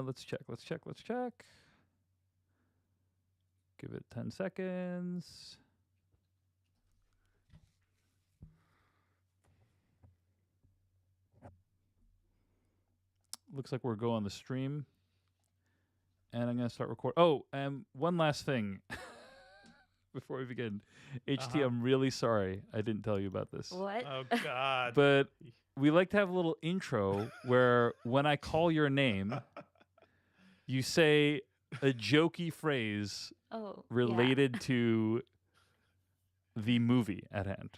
Let's check. Give it 10 seconds. Looks like we're going on the stream. And I'm going to start recording. Oh, one last thing before we begin. HT, I'm really sorry I didn't tell you about this. What? Oh, God. But we like to have a little intro where when I call your name, you say a jokey phrase related to the movie at hand.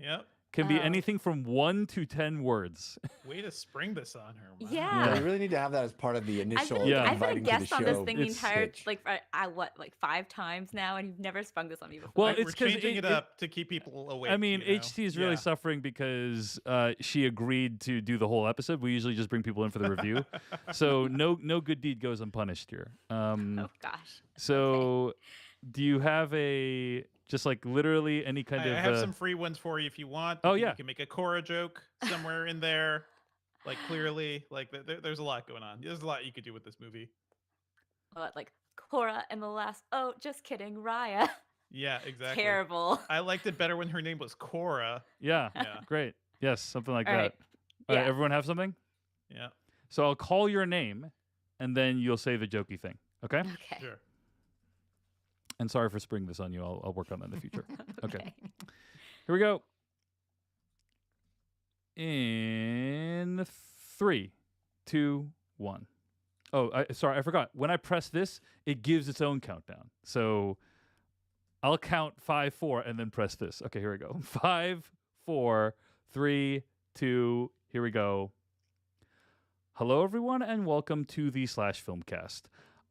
Yep. Can be anything from 1 to 10 words. Way to spring this on her. Wow. Yeah. You really need to have that as part of the initial. I've been a inviting guest to the on this show thing the entire pitch. like 5 times now, and you've never sprung this on me before. Well, Like, it's we're changing it up to keep people awake. I mean, you know? HT is really suffering because she agreed to do the whole episode. We usually just bring people in for the review, so no good deed goes unpunished here. Oh gosh. So, do you have just like literally any kind of? I have some free ones for you if you want. Oh, you yeah. You can make a Cora joke somewhere in there. Like, clearly, like there's a lot going on. There's a lot you could do with this movie. What, like Cora and the last? Oh, just kidding, Raya. Yeah, exactly. Terrible. I liked it better when her name was Cora. Yeah, Yeah. great. Yes, something like All that. right. All right, Yeah. everyone have something? Yeah. So I'll call your name, and then you'll say the jokey thing. Okay? Okay. Sure. And sorry for springing this on you. I'll work on that in the future. Okay. Okay. Here we go. In 3, 2, 1. Oh, sorry, I forgot. When I press this, it gives its own countdown. So I'll count 5, 4, and then press this. Okay, here we go. 5, 4, 3, 2. Here we go. Hello, everyone, and welcome to the Slash Filmcast.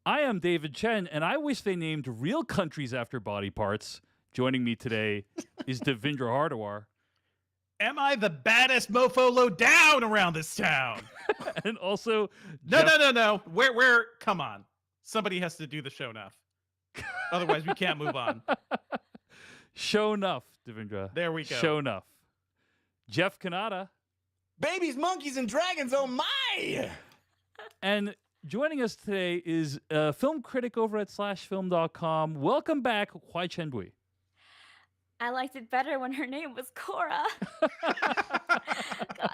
I am David Chen, and I wish they named real countries after body parts. Joining me today is Devindra Hardawar. Am I the baddest mofo low down around this town? And also... No. Where? Come on. Somebody has to do the show enough. Otherwise, we can't move on. Show enough, Devindra. There we go. Show enough. Jeff Kanata. Babies, monkeys, and dragons. Oh my! And joining us today is a film critic over at slashfilm.com. Welcome back, Huai Chen-bui. I liked it better when her name was Cora. God.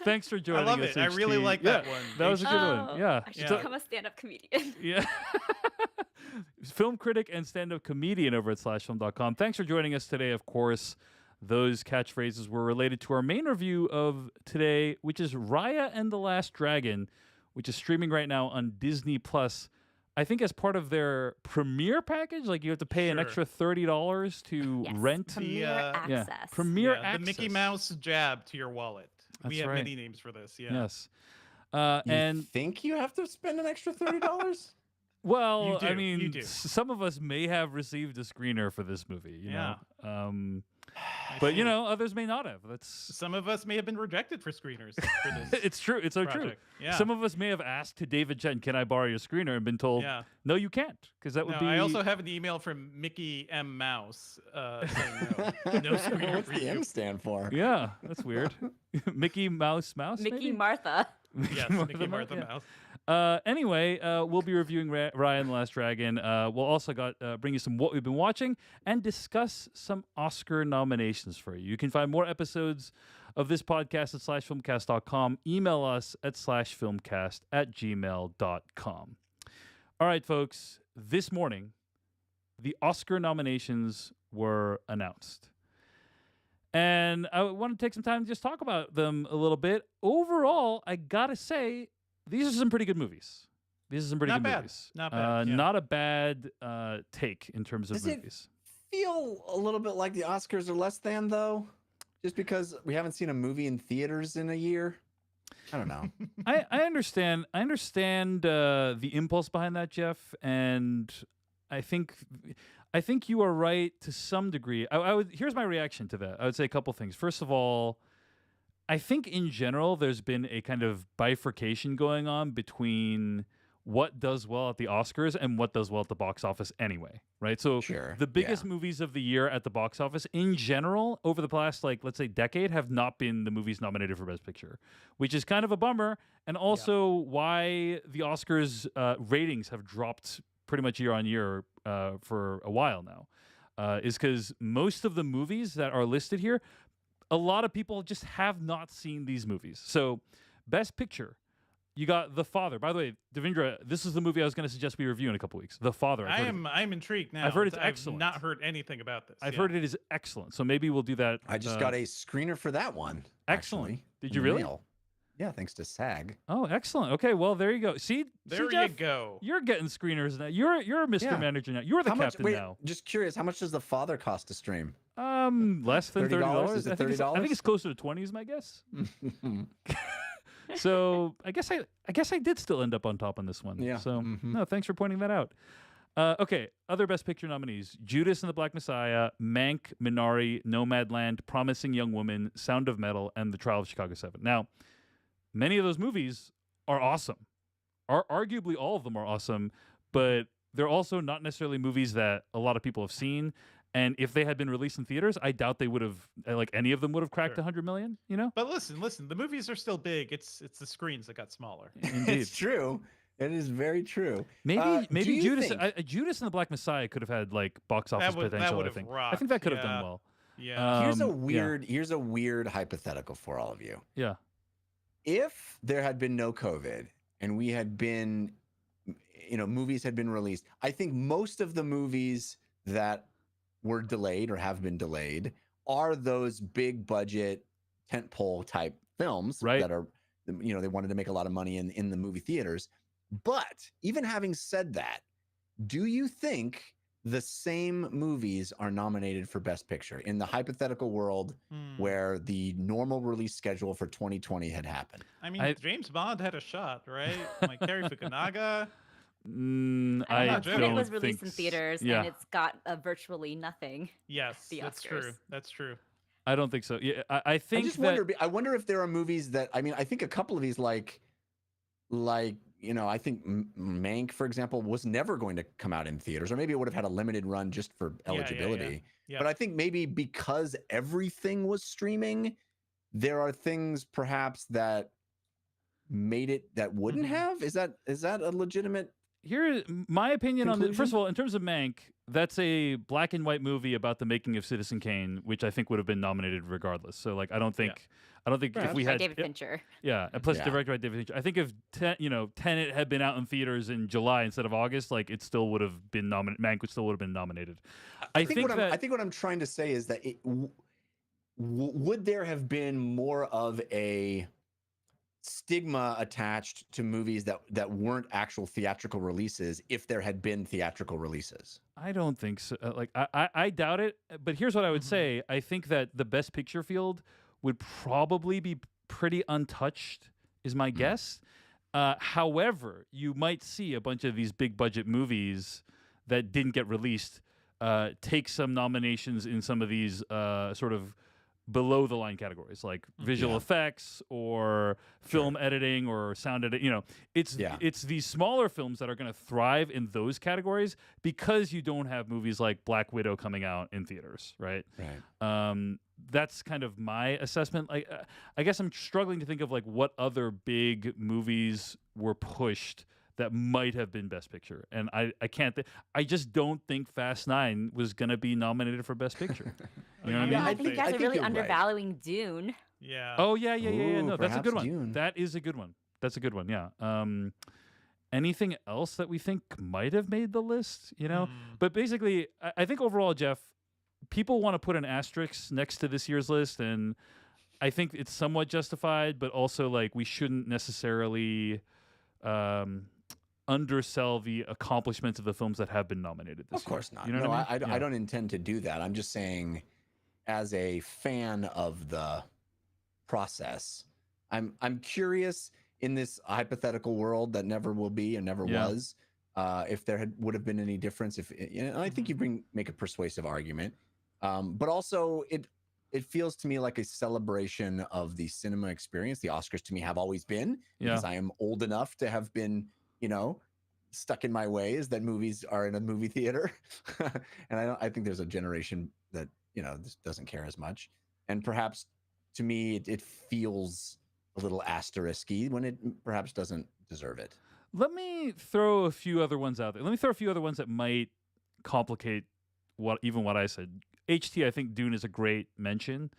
Thanks for joining us. I love it. I really HT. like that one. That was a good one. Yeah. I should So- become a stand-up comedian. Yeah. Film critic and stand-up comedian over at slashfilm.com. Thanks for joining us today. Of course, those catchphrases were related to our main review of today, which is Raya and the Last Dragon, which is streaming right now on Disney Plus. I think as part of their premiere package, like you have to pay an extra $30 to Yes, rent. Premiere access. Yeah, premiere Yeah, access. the Mickey Mouse jab to your wallet. We That's have right. many names for this. Yeah. Yes. You And think you have to spend an extra $30? well, You do, I mean, you do. some of us may have received a screener for this movie, you Yeah. know. But you know, others may not have. That's Some of us may have been rejected for screeners for this. it's true. It's so true. project. Yeah. Some of us may have asked to David Chen, "Can I borrow your screener?" and been told, Yeah. "No, you can't," because that would No, be. I also have an email from Mickey M. Mouse saying no screener What's for the you. M stand for? Yeah, that's weird. Mickey Mouse. Mickey maybe? Martha. Yes, Mickey Martha yeah. Mouse. Anyway, we'll be reviewing Raya and the Last Dragon. We'll also bring you some what we've been watching and discuss some Oscar nominations for you. You can find more episodes of this podcast at slashfilmcast.com. Email us at slashfilmcast@gmail.com. All right, folks. This morning, the Oscar nominations were announced. And I want to take some time to just talk about them a little bit. Overall, I gotta say, these are some pretty good movies. These are some pretty Not good bad. movies. Not bad, yeah. Not a bad take in terms of Does it- movies. Feel a little bit like the Oscars are less than, though? Just because we haven't seen a movie in theaters in a year? I don't know. I understand. I understand the impulse behind that, Jeff, and I think you are right to some degree. Here's my reaction to that. I would say a couple things. First of all, I think in general there's been a kind of bifurcation going on between what does well at the Oscars and what does well at the box office anyway, right? So Sure. the biggest movies of the year at the box office in general over the past, like, let's say decade have not been the movies nominated for Best Picture, which is kind of a bummer. And also why the Oscars ratings have dropped pretty much year on year for a while now is because most of the movies that are listed here, a lot of people just have not seen these movies. So Best Picture, you got The Father. By the way, Devindra, this is the movie I was going to suggest we review in a couple weeks. The Father. I'm intrigued now. I've heard it's excellent. I've not heard anything about this. I've heard it is excellent. So maybe we'll do that. I just got a screener for that one. Excellent. Actually, Did you in the really? mail. Yeah, thanks to SAG. Oh, excellent. Okay, well, there you go. See, There Jeff, you go. You're getting screeners now. You're a Mr. Yeah. Manager now. You're the How much? captain Wait, now. just curious. How much does The Father cost to stream? Less than $30. Is it I think $30? it's closer to 20 is my guess. So I guess I did still end up on top on this one. Yeah. So Mhm. no, thanks for pointing that out. Okay, other Best Picture nominees: Judas and the Black Messiah, Mank, Minari, Nomadland, Promising Young Woman, Sound of Metal, and The Trial of Chicago 7. Now, many of those movies are awesome. Arguably all of them are awesome, but they're also not necessarily movies that a lot of people have seen. And if they had been released in theaters, I doubt they would have, like, any of them would have cracked Sure. 100 million, you know? But listen, the movies are still big. It's the screens that got smaller. Indeed. It's true. It is very true. Maybe do you Judas think- Judas and the Black Messiah could have had, like, box office That potential, I would've think. I rocked, think that could have done yeah. well. Yeah. Here's a weird hypothetical for all of you. Yeah. If there had been no COVID and we had been, movies had been released, I think most of the movies that were delayed or have been delayed are those big budget tentpole type films Right. that are, they wanted to make a lot of money in the movie theaters. But even having said that, do you think the same movies are nominated for Best Picture in the hypothetical world where the normal release schedule for 2020 had happened? I mean, James Bond had a shot, right? Like Cary Fukunaga. I don't know. I Tenet don't was released think in theaters, yeah. and it's got virtually nothing. Yes, The that's Oscars. true. That's true. I don't think so. Yeah, I think I just that wonder. I wonder if there are movies that. I mean, I think a couple of these, like I think Mank, for example, was never going to come out in theaters, or maybe it would have had a limited run just for eligibility. Yeah. But I think maybe because everything was streaming, there are things perhaps that made it that wouldn't have. Is that a legitimate? here my opinion on it. First Conclusion? of all, in terms of Mank, that's a black and white movie about the making of Citizen Kane, which I think would have been nominated regardless. So, like, I don't think if Perhaps. we By had David Fincher. yeah, and plus Yeah. directed by David Fincher. I think if Tenet had been out in theaters in July instead of August, like, it still would have been nominated. Mank would still would have been nominated. I think what that I think what I'm trying to say is that would there have been more of a stigma attached to movies that weren't actual theatrical releases if there had been theatrical releases? I don't think so. I doubt it. But here's what I would say. I think that the Best Picture field would probably be pretty untouched, is my guess. However, you might see a bunch of these big budget movies that didn't get released take some nominations in some of these sort of below the line categories, like visual effects or film editing or sound editing. It's these smaller films that are going to thrive in those categories because you don't have movies like Black Widow coming out in theaters, right? Right. That's kind of my assessment. Like, I guess I'm struggling to think of like what other big movies were pushed that might have been Best Picture, and I can't. I just don't think Fast 9 was gonna be nominated for Best Picture. You know what I mean? Yeah, I I think you think- guys I are think really you're right. undervaluing Dune. Yeah. Oh yeah. Ooh, No, that's a good perhaps one. Dune. That is a good one. That's a good one. Yeah. Anything else that we think might have made the list? But basically, I think overall, Jeff, people want to put an asterisk next to this year's list, and I think it's somewhat justified, but also like we shouldn't necessarily undersell the accomplishments of the films that have been nominated this Of course year. not. You know No, what I mean? I don't intend to do that. I'm just saying, as a fan of the process, I'm curious in this hypothetical world that never will be and never Yeah. was, if there would have been any difference. And I think you make a persuasive argument, but also it feels to me like a celebration of the cinema experience. The Oscars to me have always been, because I am old enough to have been, stuck in my ways that movies are in a movie theater, and I think there's a generation that just doesn't care as much, and perhaps to me it feels a little asterisky when it perhaps doesn't deserve it. Let me throw a few other ones out there. Let me throw a few other ones that might complicate what I said. HT, I think Dune is a great mention.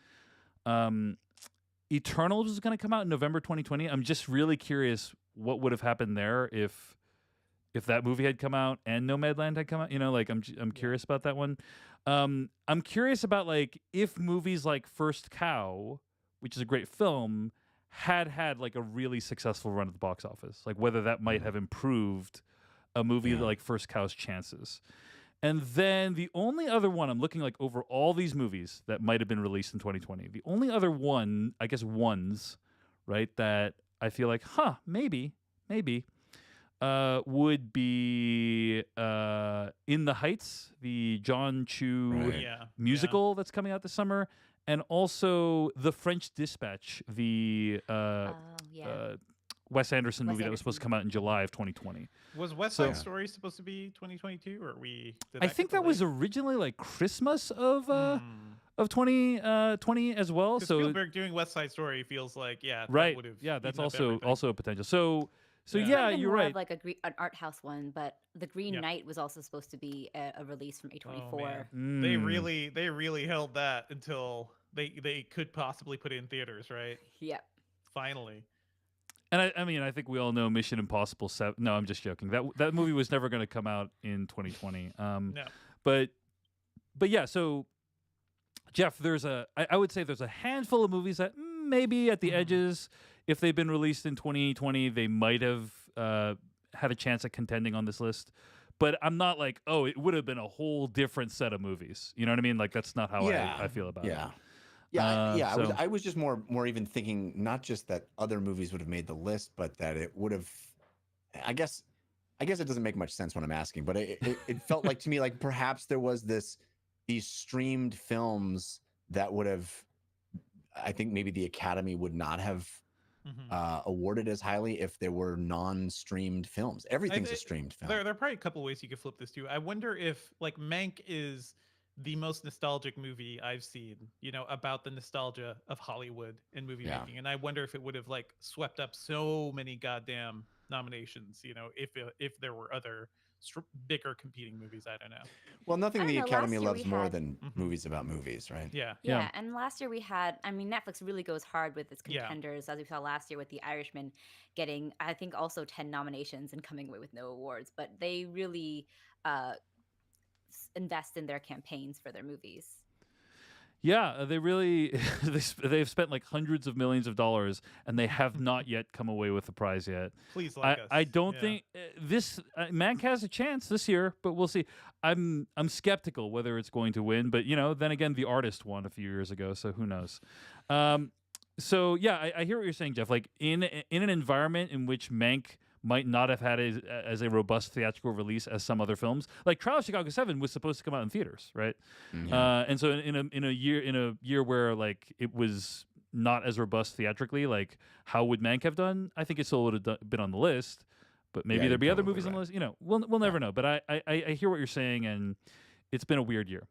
Eternals is going to come out in November 2020. I'm just really curious what would have happened there if that movie had come out and Nomadland had come out. I'm curious about that one. I'm curious about like if movies like First Cow, which is a great film, had like a really successful run at the box office, like whether that might have improved a movie like First Cow's chances. And then the only other one I'm looking like over all these movies that might have been released in 2020, the only other one, I guess ones, right, that I feel like, maybe, would be In the Heights, the John Chu musical that's coming out this summer, and also The French Dispatch, the Wes Anderson movie that was supposed to come out in July of 2020. Was West Side Story supposed to be 2022, or I think that was originally like Christmas of 2020 as well. So Spielberg doing West Side Story feels like right, that would've that's eaten up also a potential. So Yeah, you're more right. of like an art house one, but The Green Knight was also supposed to be a release from A24. Oh, they really held that until they could possibly put it in theaters, right? Yep. Finally. And I mean, I think we all know Mission Impossible 7. No, I'm just joking. That movie was never going to come out in 2020. No. But yeah. So, Jeff, I would say there's a handful of movies that maybe at the edges, if they've been released in 2020, they might have had a chance at contending on this list. But I'm not like, it would have been a whole different set of movies. You know what I mean? Like that's not how I feel about it. Yeah, So- I was just more even thinking not just that other movies would have made the list, but that it would have. I guess it doesn't make much sense when I'm asking, but it felt like to me like perhaps there was these streamed films that would have. I think maybe the Academy would not have awarded as highly if there were non-streamed films. Everything's a streamed film. There are probably a couple ways you could flip this too. I wonder if like Mank is the most nostalgic movie I've seen, about the nostalgia of Hollywood and movie making. And I wonder if it would have like swept up so many goddamn nominations, if there were other bigger competing movies. I don't know. Well, nothing the Academy loves more than Mhm. movies about movies, right? Yeah, and last year we had, Netflix really goes hard with its contenders, as we saw last year with The Irishman getting, I think, also 10 nominations and coming away with no awards. But they really invest in their campaigns for their movies. Yeah, they really they've spent like hundreds of millions of dollars, and they have not yet come away with the prize yet. Please like us. I don't think this Mank has a chance this year, but we'll see. I'm skeptical whether it's going to win, but then again, The Artist won a few years ago, so who knows? So yeah, I hear what you're saying, Jeff. Like in an environment in which Mank might not have had as a robust theatrical release as some other films. Like Trial of Chicago 7 was supposed to come out in theaters, right? And so in a year where like it was not as robust theatrically, like how would Mank have done? I think it still would have been on the list, but maybe there'd be other movies on the list. We'll never know. But I hear what you're saying, and it's been a weird year.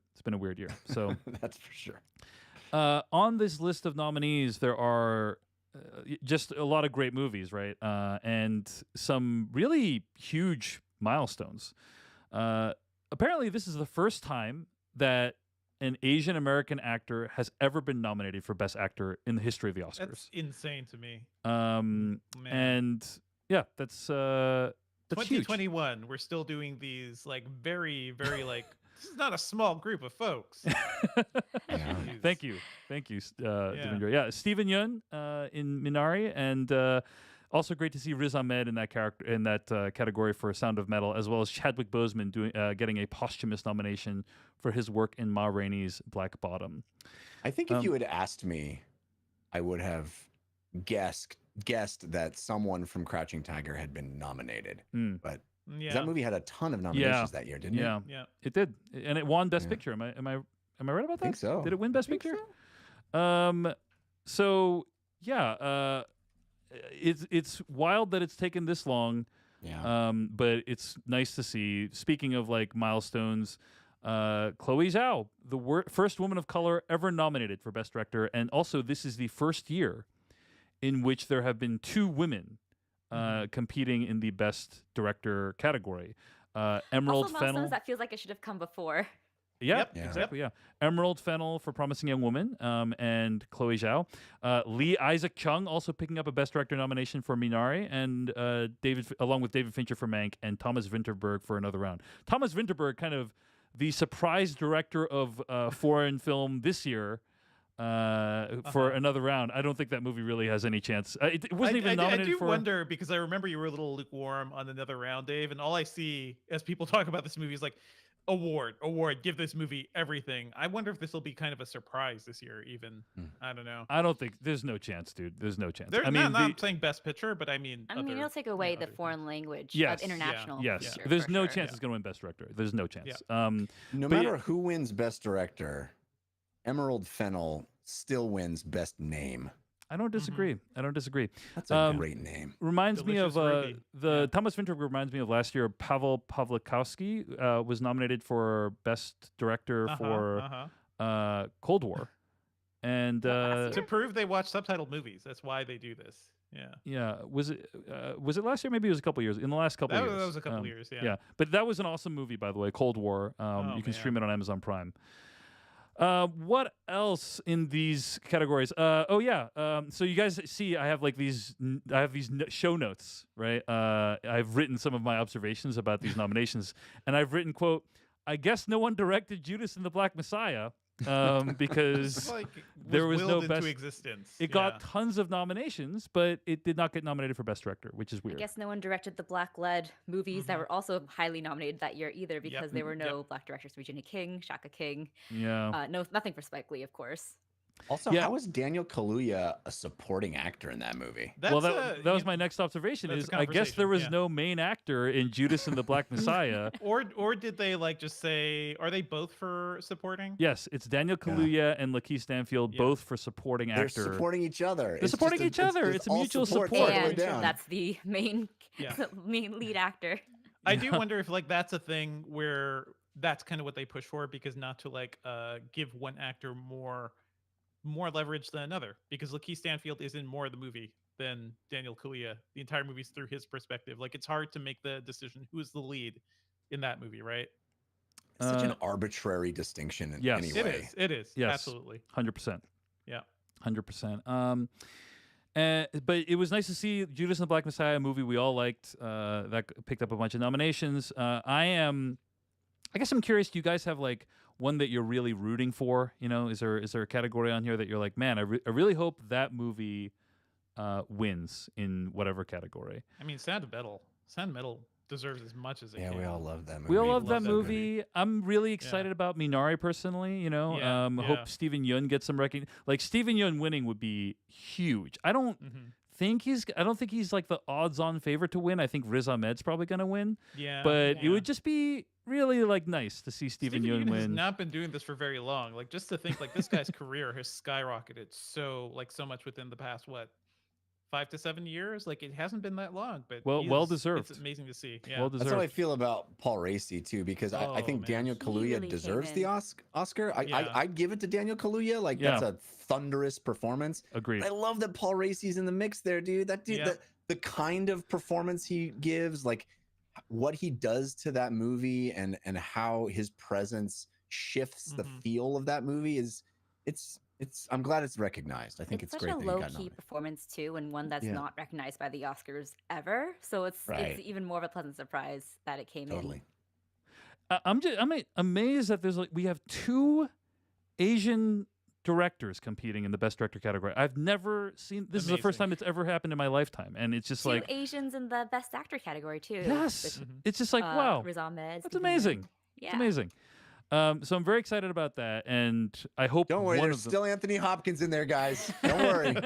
So that's for sure. On this list of nominees, there are just a lot of great movies, right? And some really huge milestones. Apparently, this is the first time that an Asian American actor has ever been nominated for Best Actor in the history of the Oscars. That's insane to me. And yeah, that's 2021. Huge. We're still doing these like very, very like. This is not a small group of folks. Thank you, Devendra. Yeah, Stephen Yeun in Minari, and also great to see Riz Ahmed in that category for Sound of Metal, as well as Chadwick Boseman getting a posthumous nomination for his work in Ma Rainey's Black Bottom. I think if you had asked me, I would have guessed that someone from Crouching Tiger had been nominated, but. Yeah. That movie had a ton of nominations that year, didn't it? Yeah, it did, and it won Best Picture. Am I right about that? I think so. Did it win Best Picture? So yeah, it's wild that it's taken this long. Yeah. But it's nice to see. Speaking of like milestones, Chloe Zhao, the first woman of color ever nominated for Best Director, and also this is the first year in which there have been 2 women competing in the Best Director category. Emerald Also, Fennell. milestones that feels like it should have come before. Yep, Yep. exactly. Yeah, Emerald Fennell for Promising Young Woman, and Chloe Zhao. Lee Isaac Chung also picking up a Best Director nomination for Minari, and along with David Fincher for Mank, and Thomas Vinterberg for Another Round. Thomas Vinterberg, kind of the surprise director of foreign film this year. For Another Round. I don't think that movie really has any chance. It wasn't even nominated I do for. wonder, because I remember you were a little lukewarm on Another Round, Dave, and all I see as people talk about this movie is like, award, give this movie everything. I wonder if this will be kind of a surprise this year, even. I don't know. I don't think there's no chance, dude. There's no chance. There's I mean, not saying Best Picture, but I mean, it'll take away the foreign language Yes. of international. Yes, feature, there's for no sure. chance it's going to win Best Director. There's no chance. No matter who wins Best Director, Emerald Fennell still wins Best Name. I don't disagree. I don't disagree. That's a great name. Reminds me of Delicious ruby. Thomas Vinterberg reminds me of last year. Pavel Pawlikowski was nominated for Best Director for Cold War, and to prove they watch subtitled movies. That's why they do this. Yeah. Was it last year? Maybe it was a couple years. In the last couple years. That was a couple years. Yeah. Yeah, but that was an awesome movie, by the way. Cold War. You can stream it on Amazon Prime. What else in these categories? So you guys see, I have like these show notes, right? I've written some of my observations about these nominations, and I've written, quote, "I guess no one directed Judas and the Black Messiah." Because there was no best. Existence. It got tons of nominations, but it did not get nominated for Best Director, which is weird. I guess no one directed the Black Lead movies that were also highly nominated that year either, because there were no Black directors. Virginia King, Shaka King. Yeah. Nothing for Spike Lee, of course. Also, how is Daniel Kaluuya a supporting actor in that movie? That was my next observation. Is I guess there was no main actor in Judas and the Black Messiah. or did they like just say, are they both for supporting? Yes, it's Daniel Kaluuya and Lakeith Stanfield, both for supporting actor. They're supporting each other. They're supporting each other. It's a mutual support. And that's the main lead actor. I do wonder if like that's a thing where that's kind of what they push for, because not to like give one actor more leverage than another, because Lakeith Stanfield is in more of the movie than Daniel Kaluuya. The entire movie's through his perspective. Like, it's hard to make the decision who is the lead in that movie, right? It's such an arbitrary distinction. Anyway, it is. Yes, absolutely, 100%. Yeah, 100%. But it was nice to see Judas and the Black Messiah, a movie we all liked. That picked up a bunch of nominations. I guess I'm curious. Do you guys have like one that you're really rooting for? You know, is there a category on here that you're like, man, I really hope that movie wins in whatever category? I mean, Sound of Metal deserves as much as it can. Yeah, we all love that movie. We all love that movie. I'm really excited about Minari personally. You know, hope Steven Yeun gets some recognition. Like Steven Yeun winning would be huge. I don't think he's like the odds-on favorite to win. I think Riz Ahmed's probably going to win. Yeah, but it would just be really like nice to see Steven Yeun win. Has not been doing this for very long. Like, just to think, like, this guy's career has skyrocketed so much within the past 5 to 7 years. Like, it hasn't been that long, but well deserved. It's amazing to see. Yeah, well deserved. That's how I feel about Paul Raci too, because I think Daniel Kaluuya really deserves the Oscar. Yeah. I'd give it to Daniel Kaluuya. Like, that's a thunderous performance. Agreed. I love that Paul Raci's in the mix there, dude. That dude, the kind of performance he gives, like what he does to that movie, and how his presence shifts the feel of that movie it's I'm glad it's recognized. I think it's such great a that he got low-key nominated. performance too, and one that's not recognized by the Oscars ever. So it's even more of a pleasant surprise that it came in. I'm amazed that we have 2 Asian directors competing in the Best Director category. I've never seen this. Is the first time it's ever happened in my lifetime, and it's just 2 like Asians in the Best Actor category too. Yes, it's just like wow, Riz Ahmed, that's amazing. Yeah, it's amazing. So I'm very excited about that, and I hope. Don't worry, there's still Anthony Hopkins in there, guys. Don't worry.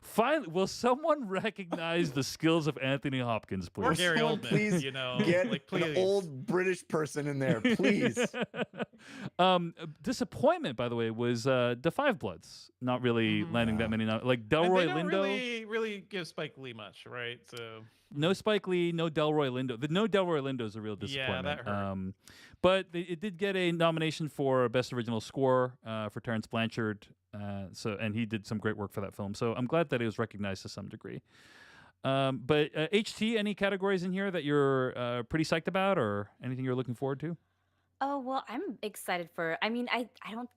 Finally, will someone recognize the skills of Anthony Hopkins, please? Or Gary Oldman, please you know, get like, please. an old British person in there, please. Disappointment, by the way, was The Five Bloods not really landing that many. Like And Delroy they don't Lindo. really give Spike Lee much, right? So No Spike Lee, no Delroy Lindo. The no Delroy Lindo is a real yeah, disappointment. that hurt. But it did get a nomination for Best Original Score for Terrence Blanchard. And he did some great work for that film. So I'm glad that it was recognized to some degree. But HT, any categories in here that you're pretty psyched about, or anything you're looking forward to? Oh well, I'm excited for. I mean, I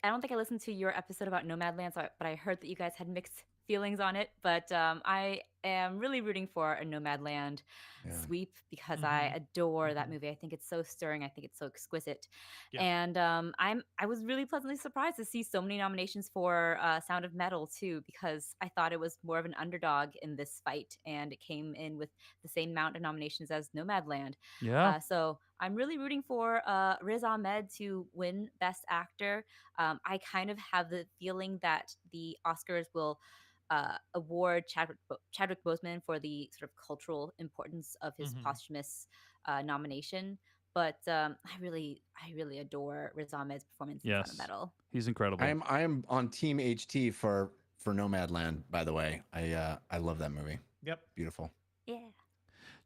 don't think I listened to your episode about Nomadland, but I heard that you guys had mixed feelings on it. But I am really rooting for a Nomadland Yeah. sweep because I adore that movie. I think it's so stirring. I think it's so exquisite, and I was really pleasantly surprised to see so many nominations for Sound of Metal too, because I thought it was more of an underdog in this fight, and it came in with the same amount of nominations as Nomadland. Yeah. So I'm really rooting for Riz Ahmed to win Best Actor. I kind of have the feeling that the Oscars will award Chadwick Boseman for the sort of cultural importance of his posthumous nomination. But I really adore Riz Ahmed's performance in Sound of Metal. He's incredible. I am on Team HT for Nomadland. By the way, I love that movie. Yep, beautiful. Yeah.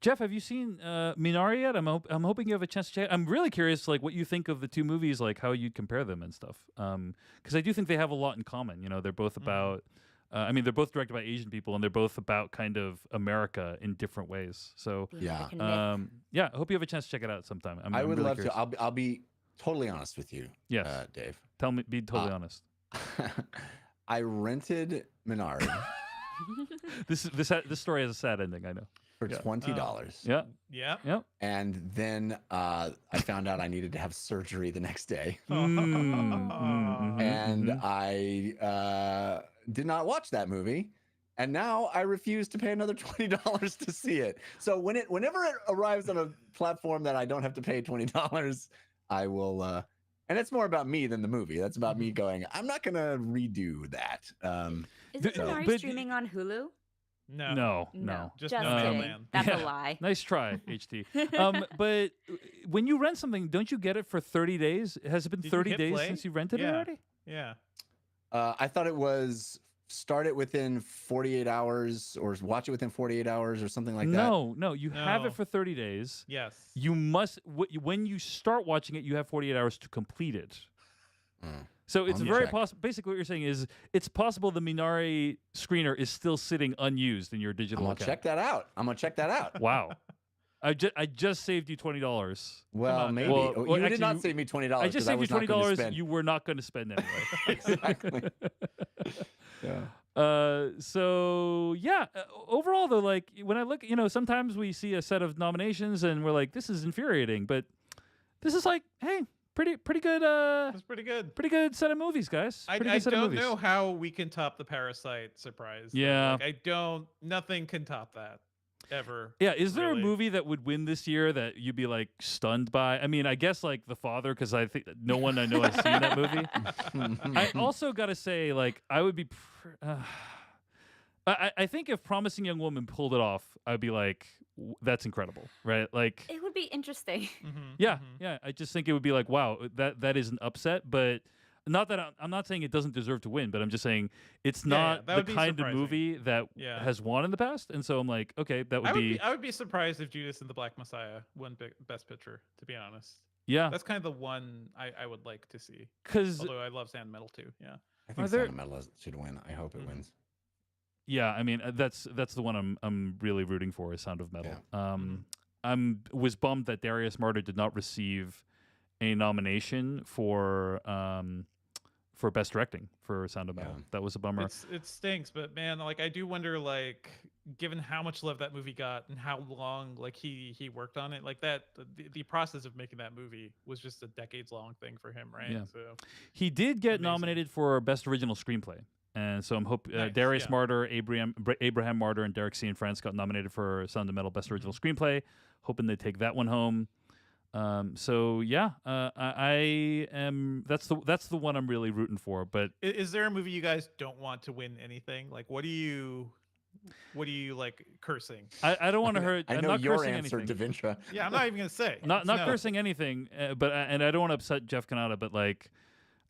Jeff, have you seen Minari yet? I'm hoping you have a chance to check. I'm really curious, like what you think of the two movies, like how you compare them and stuff. Because I do think they have a lot in common. You know, they're both about. I mean, they're both directed by Asian people, and they're both about kind of America in different ways. So Yeah. yeah, I hope you have a chance to check it out sometime. I would really love curious. to. I'll be totally honest with you. Yes, Dave. Tell me, be totally honest. I rented Minari This story has a sad ending. I know. for $20. yeah. And then I found out I needed to have surgery the next day. And I did not watch that movie. And now I refuse to pay another $20 to see it. So whenever it arrives on a platform that I don't have to pay $20, I will. And it's more about me than the movie. That's about me going, I'm not going to redo that. Is Minari streaming on Hulu? No. Just No kidding. Man. That's a lie. Nice try, HT. But when you rent something, don't you get it for 30 days? Has it been Did you 30 hit days play? since you rented it Yeah. already? Yeah. I thought it was start it within 48 hours or watch it within 48 hours or something like that. No. You have No. it for 30 days. Yes. You must, when you start watching it, you have 48 hours to complete it. So it's Let me very check. possible. Basically, what you're saying is it's possible the Minari screener is still sitting unused in your I'm digital gonna account. check that out. Wow. I just saved you $20. Well, on, maybe. Well, you actually, did not save me $20. I just saved you was not gonna $20 spend- you were not going to spend anyway. Exactly. Yeah. So yeah, overall though, like when I look, sometimes we see a set of nominations and we're like, this is infuriating, but this is like, hey, pretty good. That's pretty good. Pretty good set of movies, guys. I Pretty good set of don't movies. know how we can top the Parasite surprise. though. Yeah. Like, nothing can top that ever. Yeah, is there really. a movie that would win this year that you'd be like stunned by? I mean, I guess like The Father, because I think no one I know has seen that movie. I also got to say, like, I would be. I think if Promising Young Woman pulled it off, I'd be like, that's incredible, right? Like, It would be interesting. yeah. I just think it would be like, wow, that is an upset, but. Not that I'm not saying it doesn't deserve to win, but I'm just saying it's not that the would be kind of surprising. movie that has won in the past, and so I'm like, okay, that would be. I would be surprised if Judas and the Black Messiah won Best Picture. To be honest, Yeah, that's kind of the one I would like to see. because Although I love Sand Metal too. Yeah. I think there- Sound of Metal should win. I hope it wins. yeah, I mean that's the one I'm really rooting for is Sound of Metal. Was bummed that Darius Martyr did not receive a nomination for Best Directing for Sound of Metal. Yeah. That was a bummer. It stinks, but man, like I do wonder, like given how much love that movie got and how long like he worked on it, like that the process of making that movie was just a decades long thing for him, right? Yeah. So He did get Amazing. nominated for Best Original Screenplay. And so I'm Nice, Darius yeah. Martyr, Abraham Martyr, and Derek C. and Friends got nominated for Sound of Metal Best Original Screenplay. Hoping they take that one home. So yeah, I am. That's the one I'm really rooting for. But is there a movie you guys don't want to win anything? Like, what do you What are you like cursing? I don't want to hurt. I I'm know not your cursing answer, anything. Davintra. Yeah, I'm not even gonna say. Not It's not no. cursing anything, but and I don't want to upset Jeff Kanata, but like,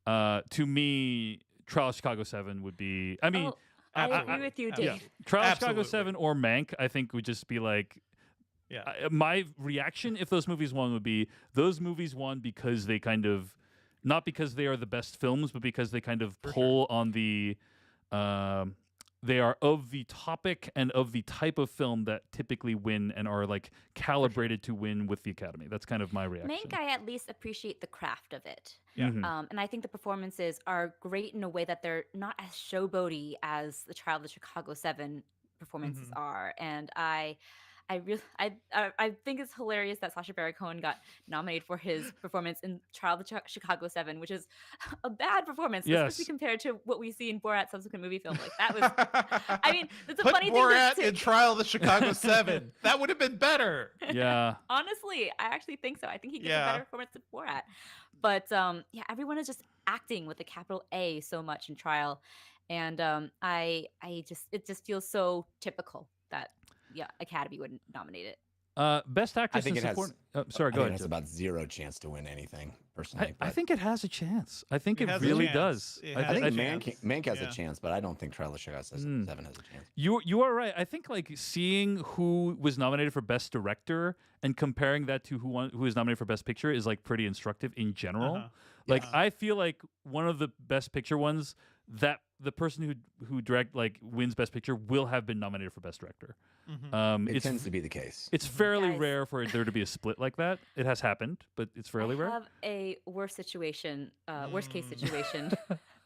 to me, Trial of Chicago 7 would be. I mean, Oh, I agree Absolutely. with you, Absolutely. Dave. yeah, Trial of Chicago Absolutely. 7 or Mank, I think would just be like. Yeah. My reaction if those movies won would be those movies won because they kind of, not because they are the best films, but because they kind of For pull on the. They are of the topic and of the type of film that typically win and are like calibrated to win with the Academy. That's kind of my reaction. Mank, I at least appreciate the craft of it. Yeah. Mhm. And I think the performances are great in a way that they're not as showboaty as the Trial of the Chicago 7 performances Mhm. are. And I think it's hilarious that Sacha Baron Cohen got nominated for his performance in Trial of the Chicago 7, which is a bad performance, especially Yes. compared to what we see in Borat's subsequent movie film. Like that was, I mean, it's a Put funny Borat thing to in Trial of the Chicago 7. That would have been better. Yeah. Honestly, I actually think so. I think he gives a Yeah. better performance than Borat. But yeah, everyone is just acting with a capital A so much in Trial, and it just feels so typical that Academy wouldn't nominate it. Best actress think in it has- support. Sorry, I go think it ahead. has Jeff. about zero chance to win anything, personally. I but think it has a chance. I think It it has a really chance. does. It I, has I thi- think a I chance. Mank has Yeah. a chance, but I don't think Trial of Chicago 7 has a chance. You are right. I think like seeing who was nominated for best director and comparing that to who was nominated for best picture is like pretty instructive in general. Uh-huh. Like Yes. I feel like one of the best picture ones that the person who direct like wins best picture will have been nominated for best director. Mhm. It It's tends to be the case. it's fairly Guys. rare for there to be a split like that. It has happened, but it's fairly I rare. have a worst case Mm. situation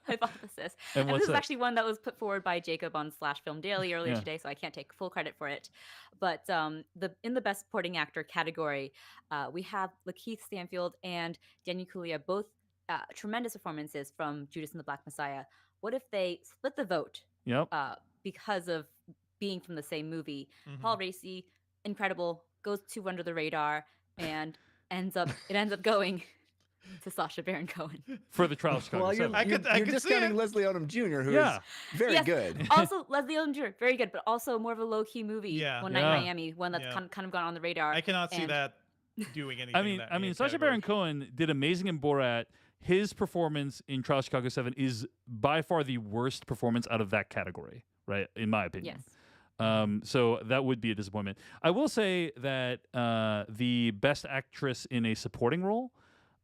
hypothesis. And And what's this is that? actually one that was put forward by Jacob on Slash Film Daily earlier Yeah. today, so I can't take full credit for it. But in the Best Supporting Actor category, we have Lakeith Stanfield and Daniel Kaluuya, both tremendous performances from Judas and the Black Messiah. What if they split the vote Yep. because of being from the same movie? Mhm. Paul Raci, incredible, goes too under the radar, and ends up going to Sacha Baron Cohen. For the Trial of Chicago Well, you're, 7. I you're, could- I you're could see discounting it. Leslie Odom Jr., who is Yeah. very Yes. good. Also, Leslie Odom Jr., very good, but also more of a low key movie. Yeah. One Night Yeah. in Miami, one that's Yeah. kind of gone on the radar. I cannot see and- that doing anything. I in mean, that Sacha category. Baron Cohen did amazing in Borat. His performance in Trial of Chicago 7 is by far the worst performance out of that category, right? In my opinion. Yes. So that would be a disappointment. I will say that the best actress in a supporting role,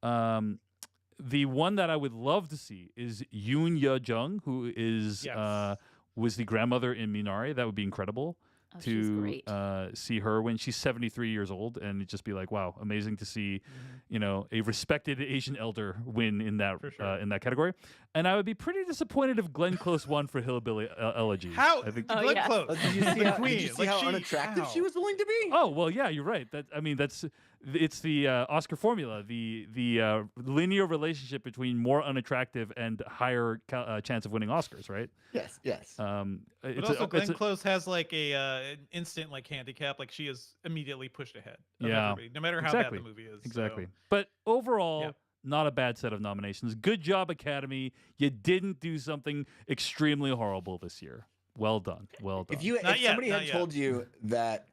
the one that I would love to see is Yoon Ye Jung, who is Yes. was the grandmother in Minari. That would be incredible. Oh, she's great. See her when she's 73 years old, and it'd just be like, wow, amazing to see, a respected Asian elder win in that For sure. in that category. And I would be pretty disappointed if Glenn Close won for Hillbilly Elegy. How? I think. Oh, Glenn yeah. Close. Did you see The how, queen. did you see Like, how she- unattractive she how? was willing to be? Oh well, yeah, you're right. It's the Oscar formula, the linear relationship between more unattractive and higher chance of winning Oscars, right? Yes, yes. But also, Glenn Close has like an instant like handicap. Like she is immediately pushed ahead. Of Yeah. everybody, no matter how Exactly. bad the movie is. so- Exactly. But overall, Yeah. not a bad set of nominations. Good job, Academy. You didn't do something extremely horrible this year. Well done. Well done. If Not yet, somebody not had yet. told you that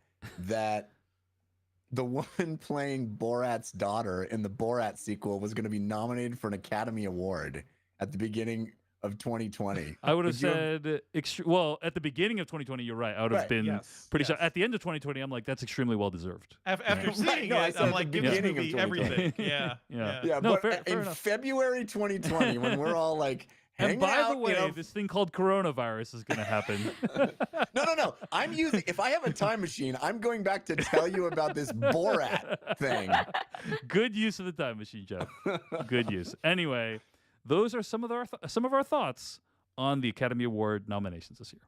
the woman playing Borat's daughter in the Borat sequel was going to be nominated for an Academy Award at the beginning of 2020, I would have would you have- said, well, at the beginning of 2020, you're right. I would have Right, been yes, pretty yes. shocked. At the end of 2020, I'm like, that's extremely well deserved. After Right. seeing No, I it, said I'm at like, the give this beginning of movie 2020. everything. Yeah. Yeah. yeah, No, but fair in enough. February 2020, when we're all like hanging And by out, the way, you know, this thing called coronavirus is going to happen. no. I'm using. If I have a time machine, I'm going back to tell you about this Borat thing. Good use of the time machine, Jeff. Good use. Anyway, those are some of our thoughts on the Academy Award nominations this year.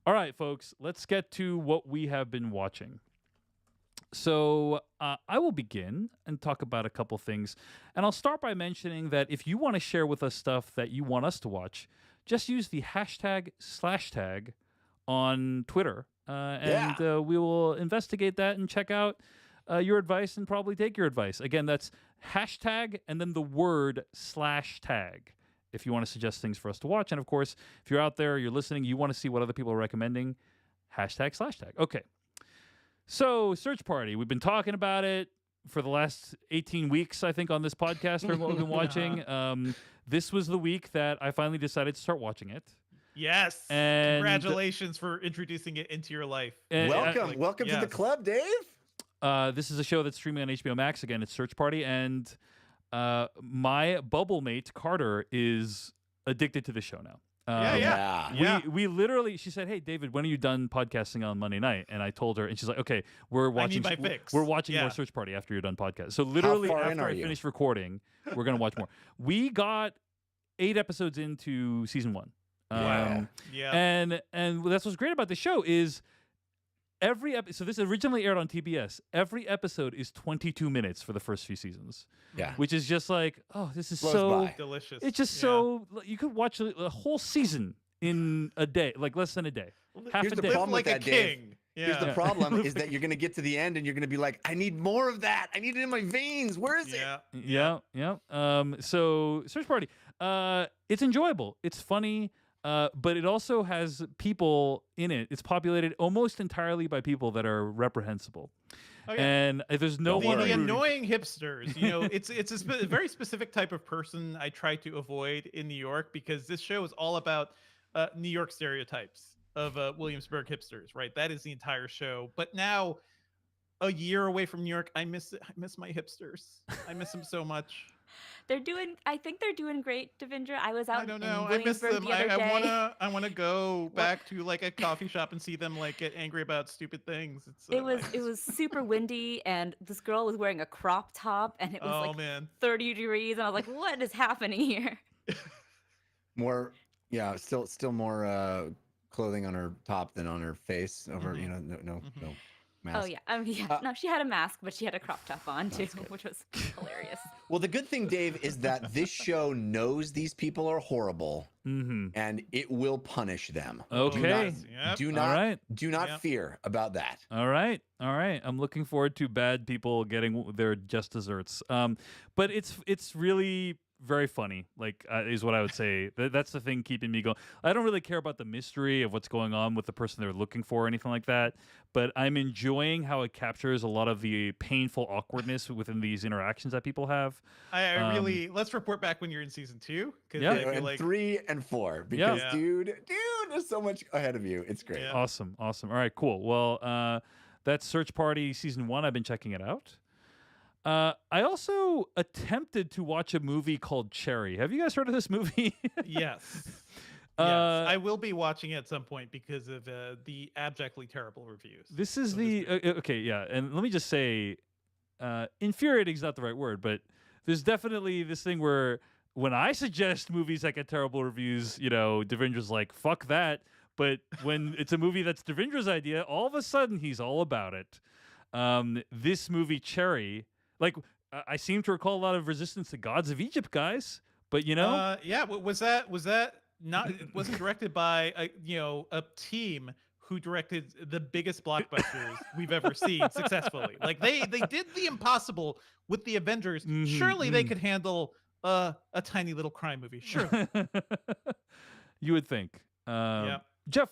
All right, folks, let's get to what we have been watching. So I will begin and talk about a couple things. And I'll start by mentioning that if you want to share with us stuff that you want us to watch, just use the #/tag on Twitter. And we will investigate that and check out your advice and probably take your advice. Again, that's hashtag and then the word /tag. if you want to suggest things for us to watch. And of course, if you're out there, you're listening, you want to see what other people are recommending, #/#. Okay. So, Search Party, we've been talking about it for the last 18 weeks, I think, on this podcast for what we've been watching. This was the week that I finally decided to start watching it. Yes. And congratulations for introducing it into your life. And, welcome to the club, Dave. This is a show that's streaming on HBO Max. Again, it's Search Party. And my bubble mate, Carter, is addicted to the show now. We literally, she said, "Hey, David, when are you done podcasting on Monday night?" And I told her, and she's like, "Okay, we're watching more Search Party after you're done podcast." So literally, after I finish recording, we're gonna watch more. We got 8 episodes into season 1. And that's what's great about the show is every episode. So this originally aired on TBS. Every episode is 22 minutes for the first few seasons. Yeah, which is just like, oh, this is delicious. It's just so you could watch a whole season in a day, like less than a day, half Here's a the day. problem with like that, a Dave. king. Here's the problem is that you're going to get to the end and you're going to be like, I need more of that. I need it in my veins. Where is it? Yeah. So Search Party, it's enjoyable. It's funny. But it also has people in it. It's populated almost entirely by people that are reprehensible. Oh, yeah. And there's no one. The annoying hipsters. You know, it's a very specific type of person I try to avoid in New York because this show is all about New York stereotypes of Williamsburg hipsters. Right, that is the entire show. But now, a year away from New York, I miss my hipsters. I miss them so much. I think they're doing great, Devindra. I was out I don't know. in I miss Williamsburg them. the other day. I wanna go back to like a coffee shop and see them like get angry about stupid things. It was super windy, and this girl was wearing a crop top, and it was 30 degrees, and I was like, "What is happening here?" Still more clothing on her top than on her face. Over, no mask. Oh yeah, no, she had a mask, but she had a crop top on too, which was hilarious. Well, the good thing, Dave, is that this show knows these people are horrible, and it will punish them. Okay, do not fear about that. All right. I'm looking forward to bad people getting their just desserts. But it's really very funny, is what I would say. That's the thing keeping me going. I don't really care about the mystery of what's going on with the person they're looking for or anything like that, but I'm enjoying how it captures a lot of the painful awkwardness within these interactions that people have. I really, let's report back when you're in season 2. And 3 and 4, because dude, there's so much ahead of you. It's great. Yeah. Awesome. All right, cool. Well, that's Search Party season 1. I've been checking it out. I also attempted to watch a movie called Cherry. Have you guys heard of this movie? Yes. I will be watching it at some point because of the abjectly terrible reviews. This is and let me just say, infuriating is not the right word, but there's definitely this thing where when I suggest movies that get terrible reviews, Devindra's like, fuck that. But when it's a movie that's Devindra's idea, all of a sudden he's all about it. This movie, Cherry, I seem to recall a lot of resistance to Gods of Egypt, guys. But was that not? It wasn't directed by a team who directed the biggest blockbusters we've ever seen successfully. Like they did the impossible with the Avengers. Surely they could handle a tiny little crime movie. Sure, you would think. Jeff,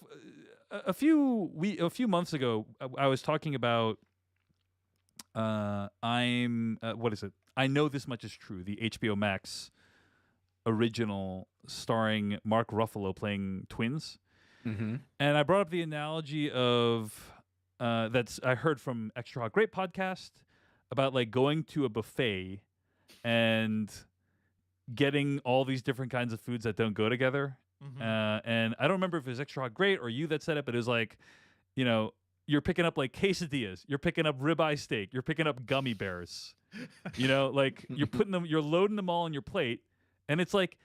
a few months ago, I was talking about. What is it? I Know This Much Is True, the HBO Max original starring Mark Ruffalo playing twins. And I brought up the analogy of that's I heard from Extra Hot Great podcast about going to a buffet and getting all these different kinds of foods that don't go together. And I don't remember if it was Extra Hot Great or you that said it, but it was you're picking up quesadillas, you're picking up ribeye steak, you're picking up gummy bears, you're putting them, you're loading them all on your plate, and it's like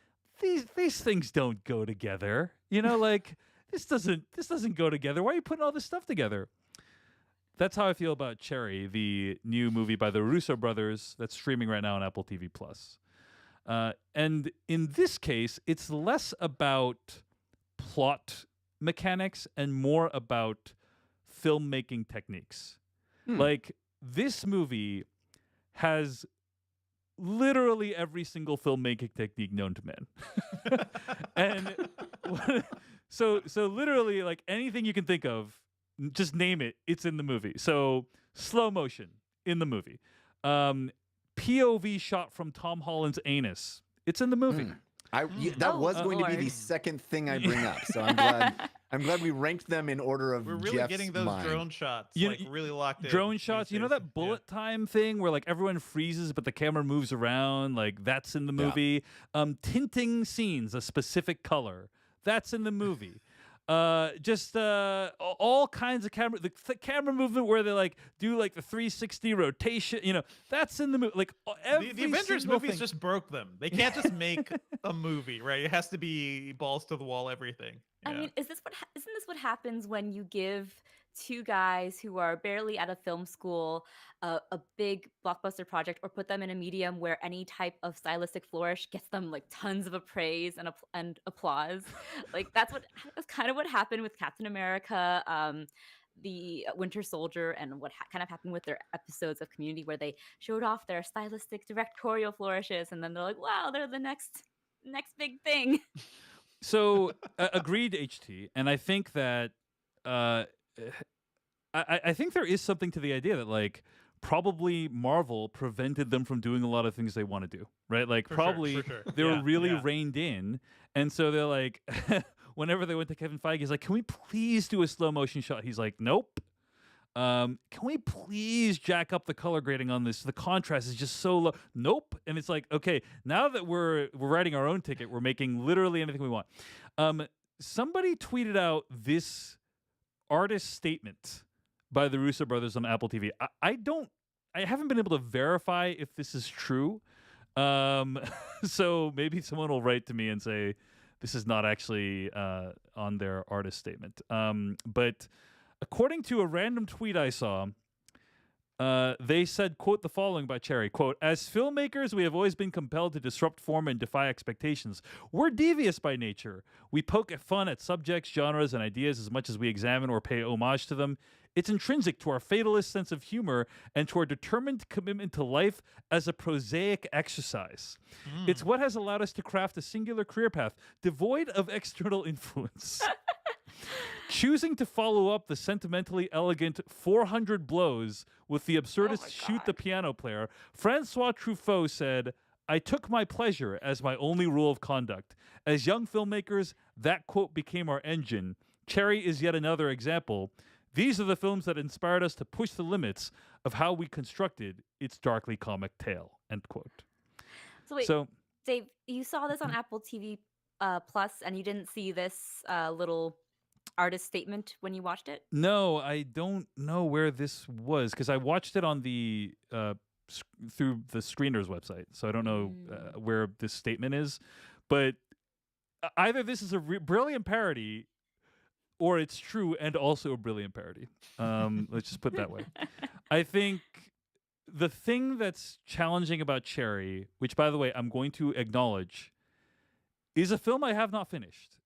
these things don't go together, this doesn't go together. Why are you putting all this stuff together? That's how I feel about Cherry, the new movie by the Russo brothers that's streaming right now on Apple TV Plus. And in this case, it's less about plot mechanics and more about filmmaking techniques. This movie has literally every single filmmaking technique known to man. And so literally like anything you can think of, just name it, it's in the movie. So slow motion in the movie. POV shot from Tom Holland's anus. It's in the movie. That Oh, was going to be the Lord. second thing I bring up. So I'm glad we ranked them in order of We're really Jeff's getting those mind. drone shots, You- like really locked in. Drone these shots, you know days. that bullet time thing where like everyone freezes but the camera moves around, like that's in the Yeah. movie. Tinting scenes a specific color, that's in the movie. Just all kinds of camera, the camera movement where they like do like the 360 rotation, you know, that's in the movie. Like every The Avengers single movies thing. just broke them. They can't just make a movie, right? It has to be balls to the wall, everything. I Yeah. mean, isn't this what happens when you give two guys who are barely out of film school a big blockbuster project, or put them in a medium where any type of stylistic flourish gets them like tons of appraise and applause? Like that's kind of what happened with Captain America, the Winter Soldier, and what kind of happened with their episodes of Community, where they showed off their stylistic directorial flourishes, and then they're like, wow, they're the next big thing. So agreed, HT, and I think that I think there is something to the idea that like probably Marvel prevented them from doing a lot of things they want to do, right? Like For sure, probably for sure. they were Yeah, really yeah. reined in, and so they're like, whenever they went to Kevin Feige, he's like, "Can we please do a slow motion shot?" He's like, "Nope." Can we please jack up the color grading on this? The contrast is just so low. Nope. And it's like, okay, now that we're writing our own ticket, we're making literally anything we want. Somebody tweeted out this artist statement by the Russo brothers on Apple TV. I haven't been able to verify if this is true. So maybe someone will write to me and say this is not actually on their artist statement. But according to a random tweet I saw, they said, quote, the following by Cherry, quote, as filmmakers, we have always been compelled to disrupt form and defy expectations. We're devious by nature. We poke at fun at subjects, genres, and ideas as much as we examine or pay homage to them. It's intrinsic to our fatalist sense of humor and to our determined commitment to life as a prosaic exercise. It's what has allowed us to craft a singular career path devoid of external influence. Choosing to follow up the sentimentally elegant 400 blows with the absurdist shoot the piano player, Francois Truffaut said, I took my pleasure as my only rule of conduct. As young filmmakers, that quote became our engine. Cherry is yet another example. These are the films that inspired us to push the limits of how we constructed its darkly comic tale, end quote. So wait, So Dave, you saw this on Apple TV Plus, and you didn't see this little artist statement when you watched it? no, I don't know where this was because I watched it on the through the screener's website, so I don't know where this statement is. But either this is a brilliant parody, or it's true and also a brilliant parody. Let's just put it that way. I think the thing that's challenging about Cherry, which by the way I'm going to acknowledge, is a film I have not finished.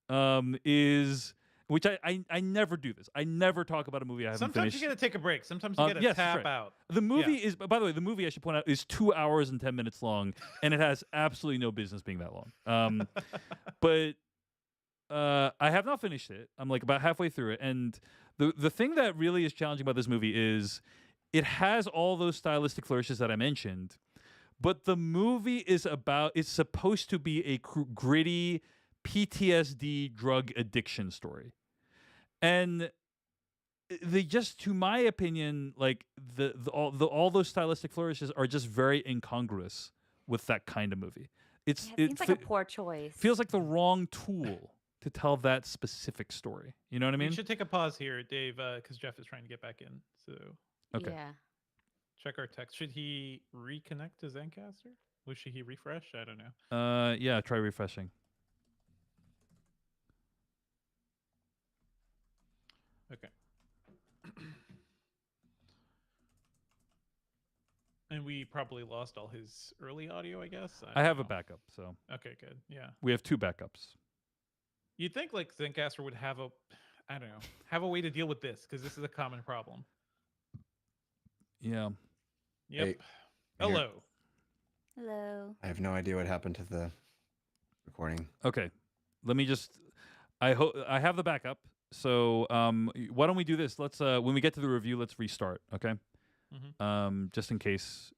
Is which I never do this. I never talk about a movie I haven't Sometimes finished. you gotta take a break. Sometimes you gotta yes, that's tap right. out. The movie is, by the way, the movie I should point out is 2 hours and 10 minutes long, and it has absolutely no business being that long. But I have not finished it. I'm like about halfway through it, and the thing that really is challenging about this movie is it has all those stylistic flourishes that I mentioned, but the movie is supposed to be a gritty PTSD drug addiction story. And they just, to my opinion, like all those stylistic flourishes are just very incongruous with that kind of movie. It seems like a poor choice. Feels like the wrong tool to tell that specific story. You know what I mean? We should take a pause here, Dave, because Jeff is trying to get back in. So Okay. Yeah. check our text. Should he reconnect to Zencaster? Should he refresh? I don't know. Yeah, try refreshing. Okay. And we probably lost all his early audio, I guess. I have a don't know. backup, so Okay, good. Yeah. we have 2 backups. You'd think like Zencaster would have I don't know, have a way to deal with this because this is a common problem. Yeah. Yep. Hey, here. Hello. Hello. I have no idea what happened to the recording. Okay, let me just. I hope I have the backup. So why don't we do this? Let's when we get to the review, let's restart. Okay. Just in case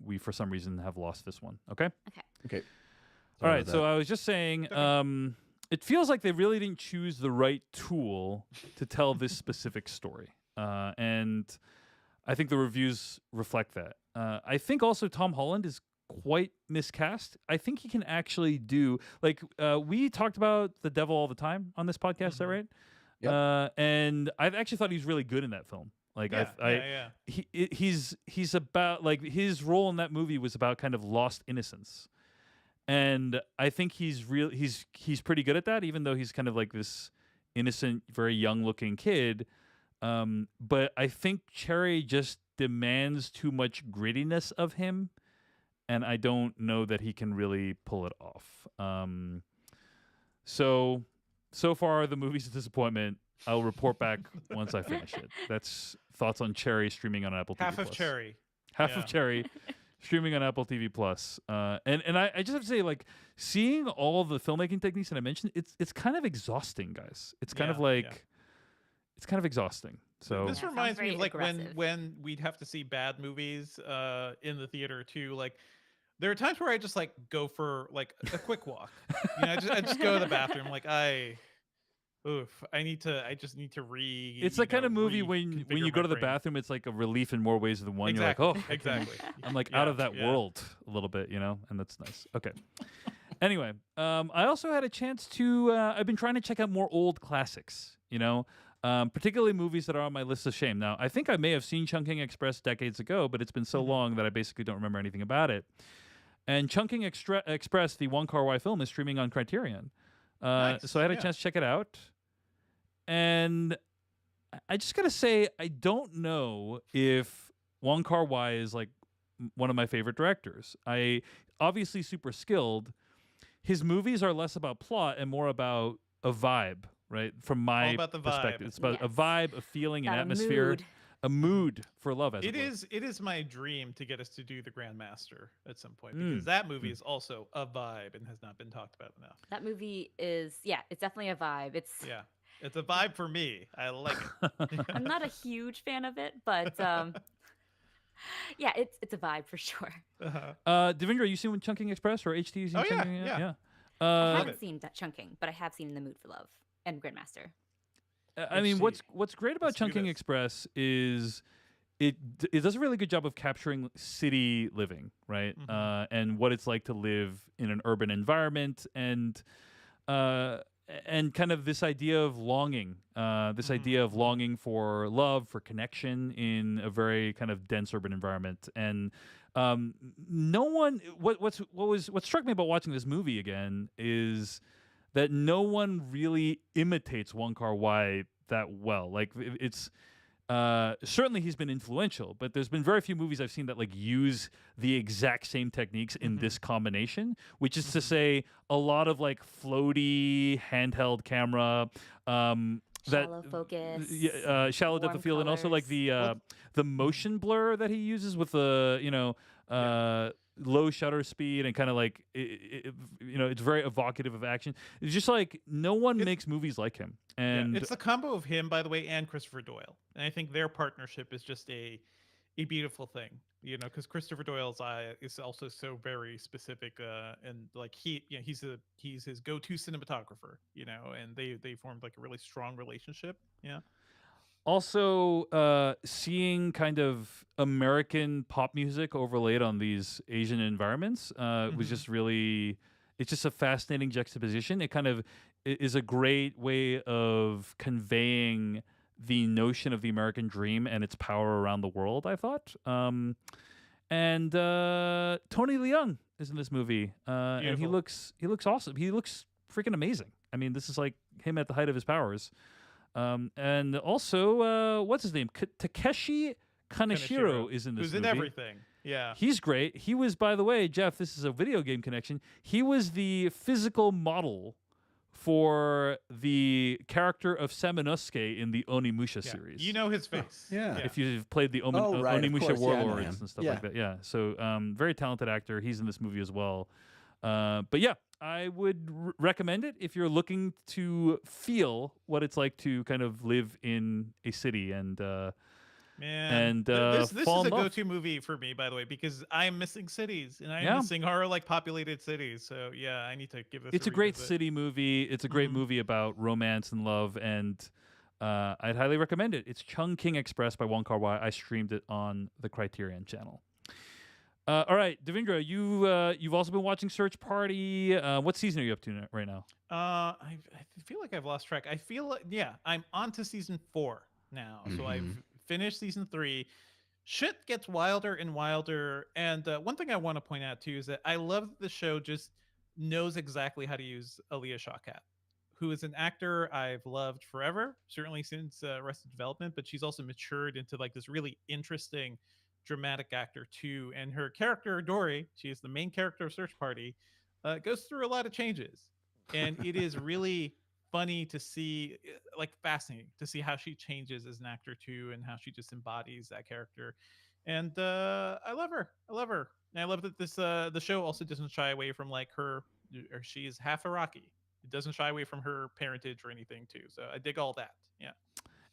we for some reason have lost this one. Okay. Okay. All right. So I was just saying. It feels like they really didn't choose the right tool to tell this specific story, and I think the reviews reflect that. I think also Tom Holland is quite miscast. I think he can actually do like we talked about The Devil All the Time on this podcast. Is that right? Yep. And I actually thought he was really good in that film. Like he's about like his role in that movie was about kind of lost innocence. And I think he's pretty good at that, even though he's kind of like this innocent, very young looking kid. But I think Cherry just demands too much grittiness of him, and I don't know that he can really pull it off. So far the movie's a disappointment. I'll report back once I finish it. That's thoughts on Cherry streaming on Apple TV+. Half of Cherry. Half of Cherry. Streaming on Apple TV Plus, and I just have to say, like, seeing all the filmmaking techniques that I mentioned, it's kind of exhausting, guys. It's kind of like, it's kind of exhausting. So this reminds me of like aggressive. when we'd have to see bad movies in the theater too. Like there are times where I just like go for like a quick walk. You know, I just go to the bathroom. Like I just need to it's the kind of movie when you go to the bathroom, it's like a relief in more ways than one. Exactly. You're like, oh, exactly. I'm like out of that world a little bit, you know, and that's nice. Okay. Anyway, I also had a chance to. I've been trying to check out more old classics, you know, particularly movies that are on my list of shame. Now, I think I may have seen Chungking Express decades ago, but it's been so long that I basically don't remember anything about it. And Chungking Express, the Wong Kar-wai film, is streaming on Criterion. Nice. So I had a chance to check it out. And I just got to say, I don't know if Wong Kar-wai is like one of my favorite directors. Obviously super skilled. His movies are less about plot and more about a vibe, right? From my perspective. It's about a vibe, a feeling, an atmosphere, a mood for love. It is my dream to get us to do The Grandmaster at some point, because that movie is also a vibe and has not been talked about enough. That movie is, it's definitely a vibe. It's a vibe for me. I like it. I'm not a huge fan of it, but it's a vibe for sure. Devindra, you seen Chungking Express or HT? Oh Chungking? Yeah. I haven't seen that Chungking, but I have seen In the Mood for Love and Grandmaster. I mean, what's great about Chungking Express is it does a really good job of capturing city living, right? And what it's like to live in an urban environment, and kind of this idea of longing, idea of longing for love, for connection in a very kind of dense urban environment. And no one, what struck me about watching this movie again is that no one really imitates Wong Kar-wai that well. Like it's certainly he's been influential, but there's been very few movies I've seen that like use the exact same techniques in this combination, which is to say a lot of like floaty handheld camera, Shallow focus, shallow depth of field, and also like the motion blur that he uses with the low shutter speed, and kind of like it's very evocative of action. It's just like no one makes movies like him, and it's the combo of him, by the way, and Christopher Doyle, and I think their partnership is just a beautiful thing, you know, because Christopher Doyle's eye is also so very specific, and like he's his go-to cinematographer, you know, and they formed like a really strong relationship. Also, seeing kind of American pop music overlaid on these Asian environments was just really, it's just a fascinating juxtaposition. It kind of is a great way of conveying the notion of the American dream and its power around the world, I thought. And Tony Leung is in this movie, and he looks awesome. He looks freaking amazing. I mean, this is like him at the height of his powers. And also, what's his name? Takeshi Kaneshiro is in this movie. Who's in everything. Yeah. He's great. He was, by the way, Jeff, this is a video game connection. He was the physical model for the character of Samanosuke in the Onimusha Yeah. series. You know his face. yeah. If you've played the Right, of Onimusha course. Yeah, I know Warlords him. and stuff Yeah. like that. Yeah. So very talented actor. He's in this movie as well. But yeah, I would recommend it if you're looking to feel what it's like to kind of live in a city and Man, this fall is in a love. go-to movie for me, by the way, because I'm missing cities and I'm Yeah. missing our like populated cities. So yeah, I need to give this. It's a great city movie. It's a great Mhm. movie about romance and love, and I'd highly recommend it. It's Chungking Express by Wong Kar-wai. I streamed it on the Criterion channel. All right, Devindra, you've also been watching Search Party. What season are you up to right now? I feel like I've lost track. I feel like I'm on to season 4 now. So I've finished season 3. Shit gets wilder and wilder. And one thing I want to point out too is that I love that the show just knows exactly how to use Aaliyah Shawkat, who is an actor I've loved forever, certainly since Arrested Development, but she's also matured into like this really interesting dramatic actor too. And her character Dory, she is the main character of Search Party, goes through a lot of changes, and it is really funny to see, like fascinating to see how she changes as an actor too, and how she just embodies that character. And I love her. I love her. And I love that this the show also doesn't shy away from like her, or she is half Iraqi. It doesn't shy away from her parentage or anything too. So I dig all that. Yeah.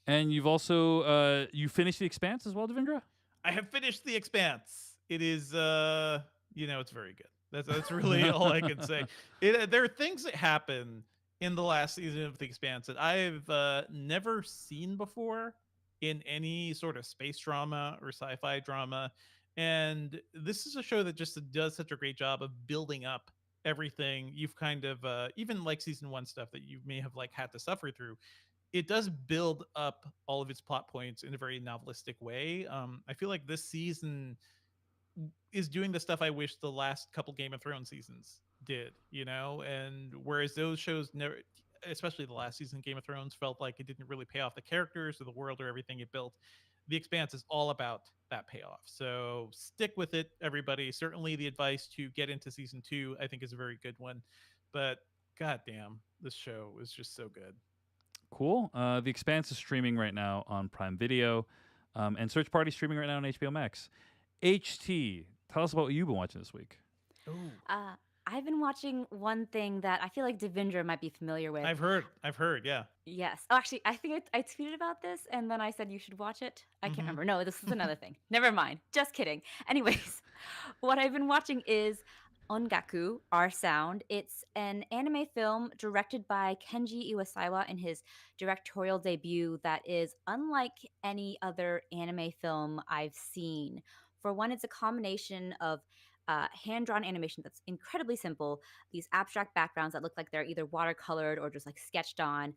And you've also you finished The Expanse as well, Devindra? I have finished The Expanse. It is it's very good. That's really all I can say. There are things that happen in the last season of The Expanse that I've never seen before in any sort of space drama or sci-fi drama. And this is a show that just does such a great job of building up everything you've kind of even like season 1 stuff that you may have like had to suffer through. It does build up all of its plot points in a very novelistic way. I feel like this season is doing the stuff I wish the last couple Game of Thrones seasons did, and whereas those shows never, especially the last season of Game of Thrones, felt like it didn't really pay off the characters or the world or everything it built. The Expanse is all about that payoff. So stick with it, everybody. Certainly the advice to get into season 2, I think, is a very good one. But goddamn, this show is just so good. Cool. The Expanse is streaming right now on Prime Video, and Search Party streaming right now on HBO Max. HT, tell us about what you've been watching this week. Ooh. I've been watching one thing that I feel like Devindra might be familiar with. I've heard, yeah. Yes. Oh, actually, I think I tweeted about this and then I said you should watch it. I can't Mhm. remember. No, this is another thing. Never mind. Just kidding. Anyways, what I've been watching is Ongaku, Our Sound. It's an anime film directed by Kenji Iwasawa in his directorial debut that is unlike any other anime film I've seen. For one, it's a combination of hand drawn animation that's incredibly simple, these abstract backgrounds that look like they're either watercolored or just like sketched on,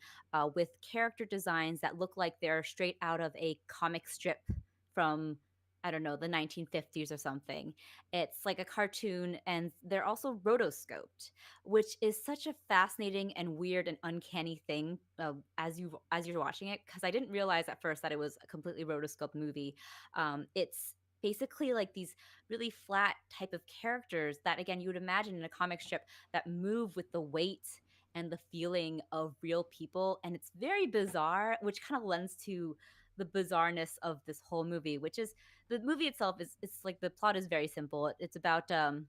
with character designs that look like they're straight out of a comic strip from, I don't know, the 1950s or something. It's like a cartoon, and they're also rotoscoped, which is such a fascinating and weird and uncanny thing as you're watching it, because I didn't realize at first that it was a completely rotoscoped movie. It's basically like these really flat type of characters that again you would imagine in a comic strip that move with the weight and the feeling of real people, and it's very bizarre, which kind of lends to the bizarreness of this whole movie, which is the movie itself is it's like the plot is very simple. It's about a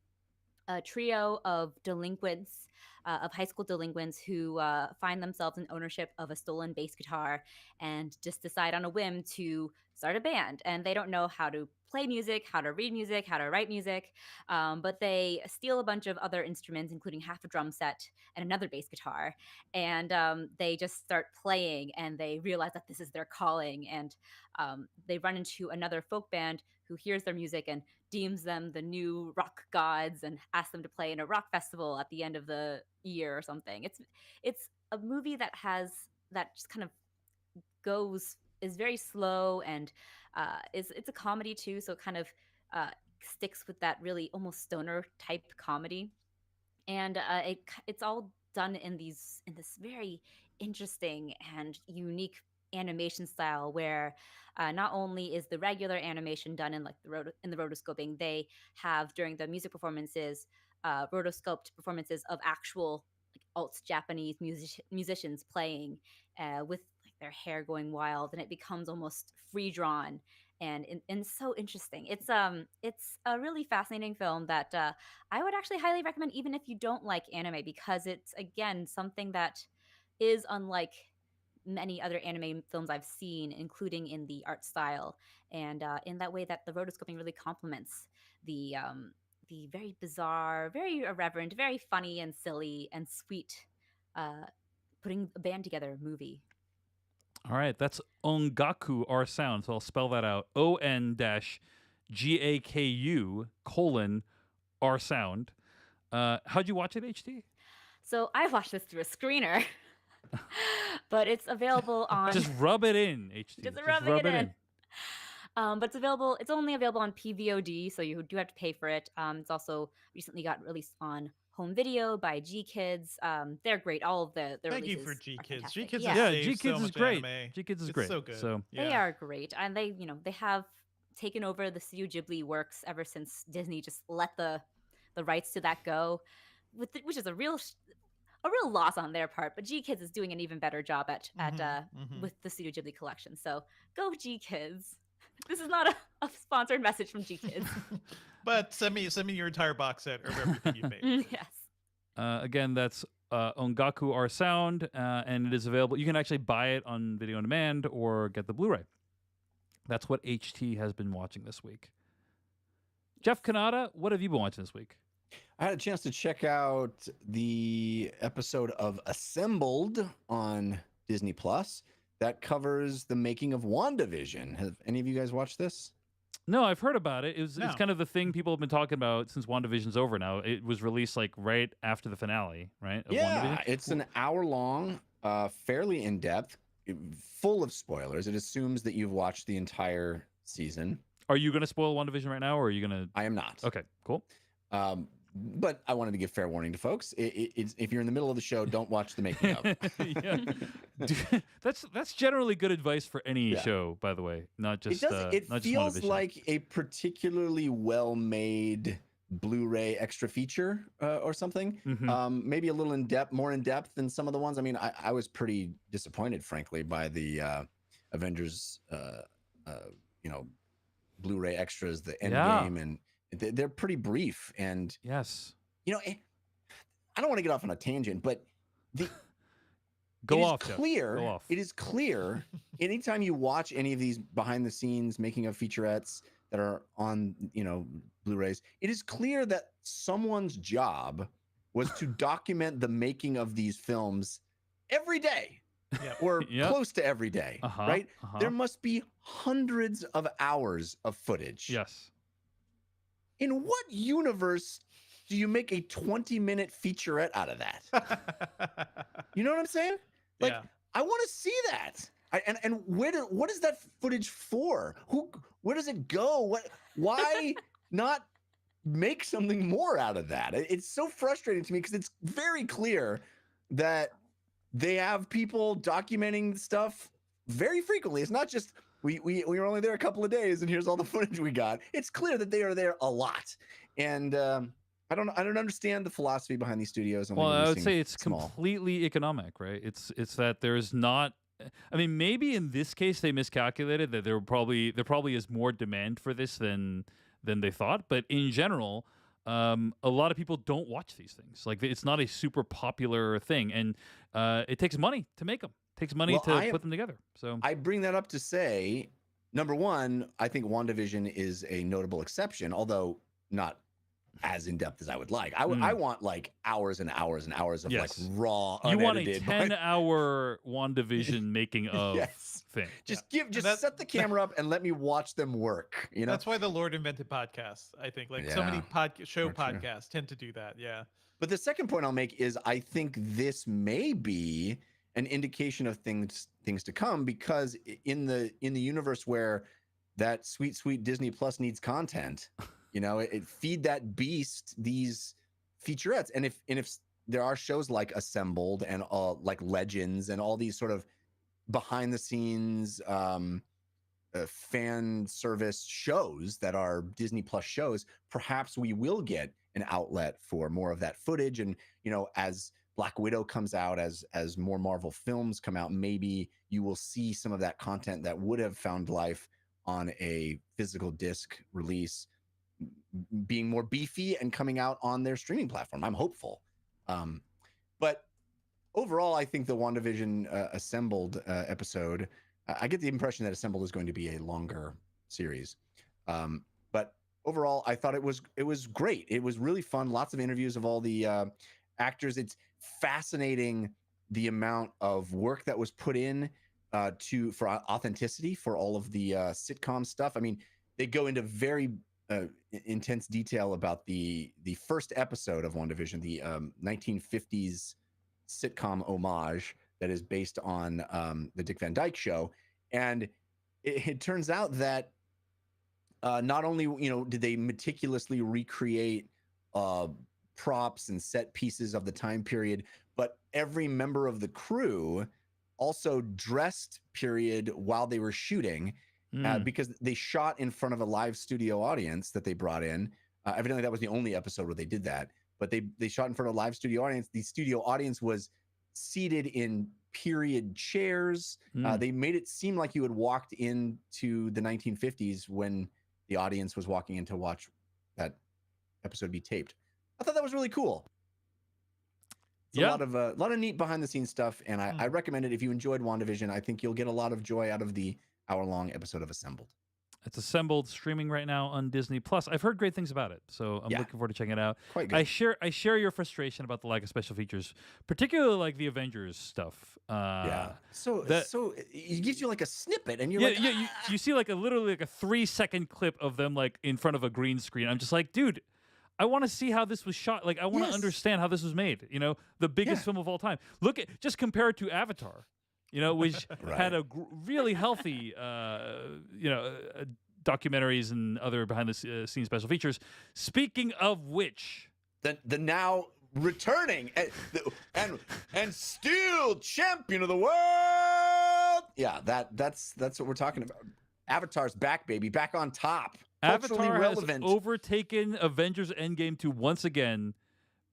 trio of delinquents, of high school delinquents who find themselves in ownership of a stolen bass guitar and just decide on a whim to start a band. And they don't know how to play music, how to read music, how to write music, but they steal a bunch of other instruments, including half a drum set and another bass guitar. And they just start playing and they realize that this is their calling. And they run into another folk band who hears their music and deems them the new rock gods and asks them to play in a rock festival at the end of the year or something. It's a movie that has that just kind of goes is very slow and is it's a comedy too, so it kind of uh, sticks with that really almost stoner type comedy, and it's all done in this very interesting and unique animation style where not only is the regular animation done in like in the rotoscoping, they have during the music performances rotoscoped performances of actual like alt Japanese musicians playing with like their hair going wild, and it becomes almost free drawn and so interesting. It's a really fascinating film that I would actually highly recommend, even if you don't like anime, because it's again something that is unlike many other anime films I've seen, including in the art style and in that way that the rotoscoping really complements the very bizarre, very irreverent, very funny and silly and sweet, uh, putting a band together movie. All right, that's Ongaku R Sound. So I'll spell that out: ON-GAKU : R Sound. How'd you watch it, HT? So I watched this through a screener, but it's available on. Just rub it in, HT. Just Just rubbing rub it it in. But it's available. It's only available on PVOD, so you do have to pay for it. It's also recently got released on home video by G Kids. They're great. All of the Thank you releases for G are Kids. fantastic. G Kids Yeah. has Yeah, saved G so Kids is much great. anime. G Kids is It's great. so good. So Yeah. They are great, and they have taken over the Studio Ghibli works ever since Disney just let the rights to that go, which is a real loss on their part. But G Kids is doing an even better job at with the Studio Ghibli collection. So go G Kids. This is not a sponsored message from G Kids. But send me your entire box set of everything you made. Yes. again, that's Ongaku R Sound, and it is available. You can actually buy it on video on demand or get the Blu-ray. That's what HT has been watching this week. Jeff Kanata, what have you been watching this week? I had a chance to check out the episode of Assembled on Disney Plus that covers the making of WandaVision. Have any of you guys watched this? No, I've heard about it. It's No. kind of the thing people have been talking about since WandaVision's over now. It was released like right after the finale, right? Of Yeah, WandaVision? it's an hour long, fairly in depth, full of spoilers. It assumes that you've watched the entire season. Are you going to spoil WandaVision right now, or are you going to? I am not. Okay, cool. But I wanted to give fair warning to folks. If you're in the middle of the show, don't watch the making of. Yeah. That's generally good advice for any Yeah. show, by the way, not just. It not feels just WandaVision. like a particularly well-made Blu-ray extra feature or something. Mhm. Maybe a little more in depth than some of the ones. I mean, I was pretty disappointed, frankly, by the Avengers, Blu-ray extras, the Endgame, and they're pretty brief. And Yes. I don't want to get off on a tangent, but Go it off, is Jeff. clear. Go off. It is clear. Anytime you watch any of these behind-the-scenes making of featurettes that are on, Blu-rays, it is clear that someone's job was to document the making of these films every day, Yep. or Yep. close to every day, Uh-huh, right? uh-huh. There must be hundreds of hours of footage. Yes. In what universe do you make a 20-minute featurette out of that? You know what I'm saying? Like, Yeah. I want to see that. And what is that footage for? Where does it go? Why not make something more out of that? It's so frustrating to me because it's very clear that they have people documenting stuff very frequently. It's not just we were only there a couple of days and here's all the footage we got. It's clear that they are there a lot. And I don't understand the philosophy behind these studios. Well, I would releasing say it's small. completely economic, right? It's that there's not. I mean, maybe in this case they miscalculated that there probably is more demand for this than they thought. But in general, a lot of people don't watch these things. Like, it's not a super popular thing, and it takes money to make them. It takes money to put them together. So I bring that up to say, number one, I think WandaVision is a notable exception, although not as in depth as I would like. I want like hours and hours and hours of Yes. like raw, you want a unedited. 10-hour WandaVision making of Yes. thing. Just That- set the camera up and let me watch them work. That's why the Lord invented podcasts, I think. Like so many Yeah. show That's true. podcasts tend to do that. Yeah. But the second point I'll make is I think this may be an indication of things to come, because in the universe where that sweet Disney Plus needs content, it feed that beast these featurettes. And if there are shows like Assembled and like Legends and all these sort of behind the scenes fan service shows that are Disney Plus shows, perhaps we will get an outlet for more of that footage. And as Black Widow comes out, as more Marvel films come out, maybe you will see some of that content that would have found life on a physical disc release being more beefy and coming out on their streaming platform. I'm hopeful. But overall, I think the WandaVision Assembled episode, I get the impression that Assembled is going to be a longer series. But overall, I thought it was great. It was really fun. Lots of interviews of all the actors. It's fascinating the amount of work that was put in for authenticity for all of the sitcom stuff. I mean, they go into very intense detail about the first episode of WandaVision, the 1950s sitcom homage that is based on the Dick Van Dyke Show. And it turns out that not only did they meticulously recreate props and set pieces of the time period, but every member of the crew also dressed period while they were shooting, because they shot in front of a live studio audience that they brought in. Evidently, that was the only episode where they did that. But they shot in front of a live studio audience. The studio audience was seated in period chairs. They made it seem like you had walked into the 1950s when the audience was walking in to watch that episode be taped. I thought that was really cool. It's a lot of neat behind the scenes stuff, and I recommend it. If you enjoyed WandaVision, I think you'll get a lot of joy out of the hour-long episode of Assembled. It's Assembled, streaming right now on Disney Plus. I've heard great things about it, so I'm looking forward to checking it out. Quite good. I share your frustration about the lack of special features, particularly like the Avengers stuff. So it gives you like a snippet, and you're you see like literally like a 3-second clip of them like in front of a green screen. I'm just like, dude, I want to see how this was shot. Like, I want to understand how this was made. The biggest film of all time. Just compare it to Avatar. Which had a really healthy, documentaries and other behind-the-scenes special features. Speaking of which, the now returning and still champion of the world. Yeah, that's what we're talking about. Avatar's back, baby, back on top. Avatar relevant. Has overtaken Avengers Endgame to once again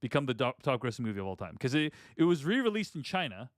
become the top grossing movie of all time, because it was re-released in China.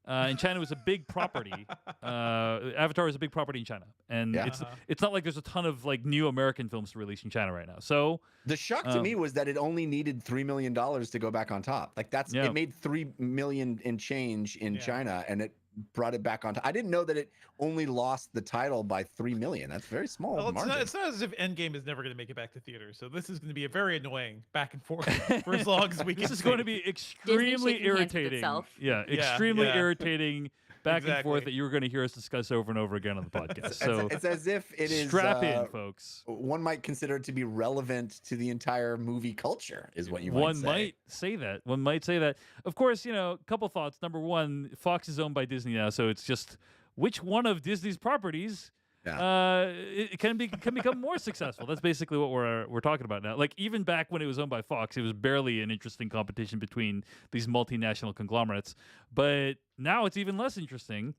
And China was a big property. Avatar is a big property in China, and it's not like there's a ton of like new American films to release in China right now. So the shock to me was that it only needed $3 million to go back on top. Like it made $3 million and change in China, and it brought it back on top. I didn't know that it only lost the title by $3 million. That's very small. Well, it's not as if Endgame is never going to make it back to theaters. So this is going to be a very annoying back and forth for as long as we can. This is going to be extremely irritating. Yeah, extremely irritating back and forth that you're going to hear us discuss over and over again on the podcast. So it's as if it is strap in, folks. One might consider it to be relevant to the entire movie culture, is what you might say. One might say that. One might say that. Of course, a couple thoughts. Number one, Fox is owned by Disney now, so it's just which one of Disney's properties it can become more successful. That's basically what we're talking about now. Like, even back when it was owned by Fox, it was barely an interesting competition between these multinational conglomerates. But now it's even less interesting.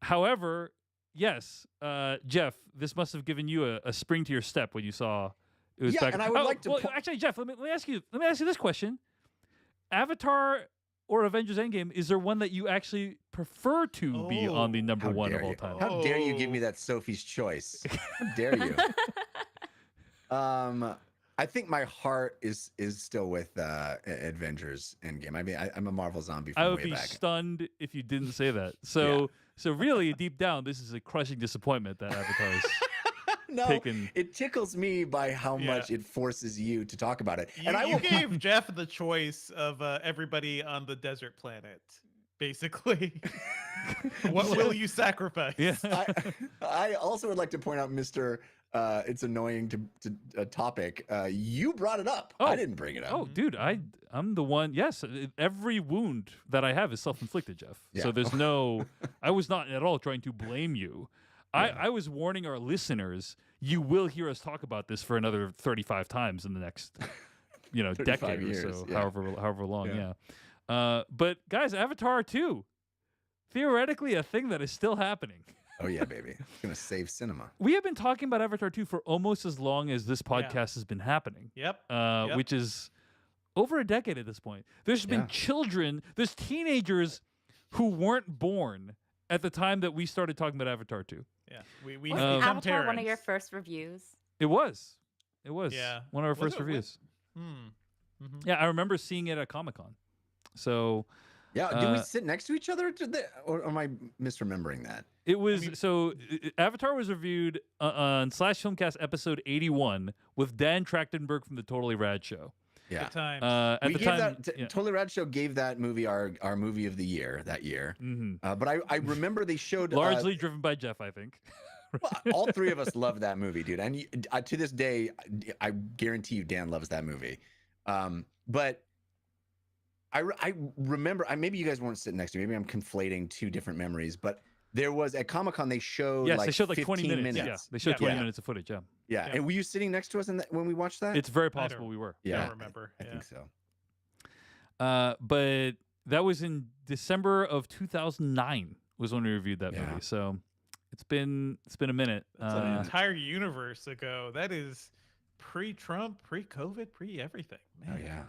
However, yes, Jeff, this must have given you a spring to your step when you saw it was back. And I would like to actually, Jeff, let me ask you this question: Avatar or Avengers Endgame, is there one that you actually prefer to be on the number one of all time? How dare you give me that Sophie's choice? How dare you? I think my heart is still with Avengers Endgame. I mean, I'm a Marvel zombie from way back. I would be stunned if you didn't say that. So really, deep down, this is a crushing disappointment that Avatar is taken. It tickles me by how much it forces you to talk about it. You gave Jeff the choice of everybody on the desert planet, basically. What will you sacrifice? Yeah. I also would like to point out, Mr. It's annoying to topic. You brought it up. I didn't bring it up. Oh, dude, I'm the one. Yes, every wound that I have is self-inflicted, Jeff. Yeah. So there's no. I was not at all trying to blame you. I was warning our listeners. You will hear us talk about this for another 35 times in the next, decade years, or so, however long. But guys, Avatar 2, theoretically a thing that is still happening. Oh yeah, baby. It's gonna save cinema. We have been talking about Avatar 2 for almost as long as this podcast has been happening. Yep. Which is over a decade at this point. There's been Yeah. children, there's teenagers who weren't born at the time that we started talking about Avatar 2. Yeah, we Was become Avatar one of your parents. first reviews? It was. It was Yeah. one of our Was first it? reviews. Mm-hmm. Yeah, I remember seeing it at Comic-Con. So Yeah, did we Uh, sit next to each other, or am I misremembering that? it was mean- Avatar was reviewed on Slash Filmcast episode 81 with Dan Trachtenberg from the Totally Rad Show. Yeah, Good times. At we the gave time, that. yeah. Totally Rad Show gave that movie our movie of the year that year. Mhm. But I remember they showed Largely driven by Jeff, I think. well, all three of us loved that movie, dude. And to this day, I guarantee you, Dan loves that movie. But I remember, maybe you guys weren't sitting next to me. Maybe I'm conflating two different memories. But there was at Comic-Con, they showed Yes, like they showed like 15 20 minutes. Yeah, they showed Yeah. 20 Yeah. minutes of footage. Yeah, Yeah. Yeah. And were you sitting next to us when we watched that? it's very don't- possible we were. I yeah, don't remember. I Yeah. think so. But that was in December of 2009 was when we reviewed that Yeah. movie. So it's been a minute. That's an entire universe ago. That is pre-Trump, pre-COVID, pre-everything. Oh Man. yeah.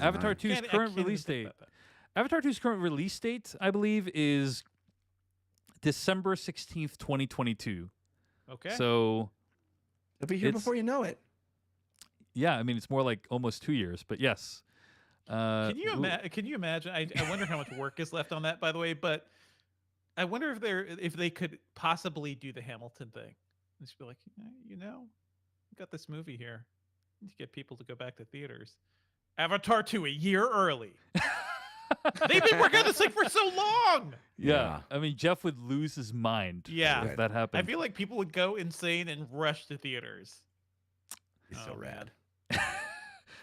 Avatar 2009. 2's I current can't even release think date. about that. Avatar 2's current release date, I believe, is December 16th, 2022. Okay. It'll So be here it's- before you know it. yeah, I mean it's more like almost 2 years, but yes. Can you imagine? I wonder how much work is left on that, by the way. But I wonder if they could possibly do the Hamilton thing. Just be like, we got this movie here. Need to get people to go back to theaters. Avatar 2 a year early. They've been working on this thing for so long. Yeah. I mean Jeff would lose his mind Yeah. if that happened. I feel like people would go insane and rush to theaters. It's so Oh, rad.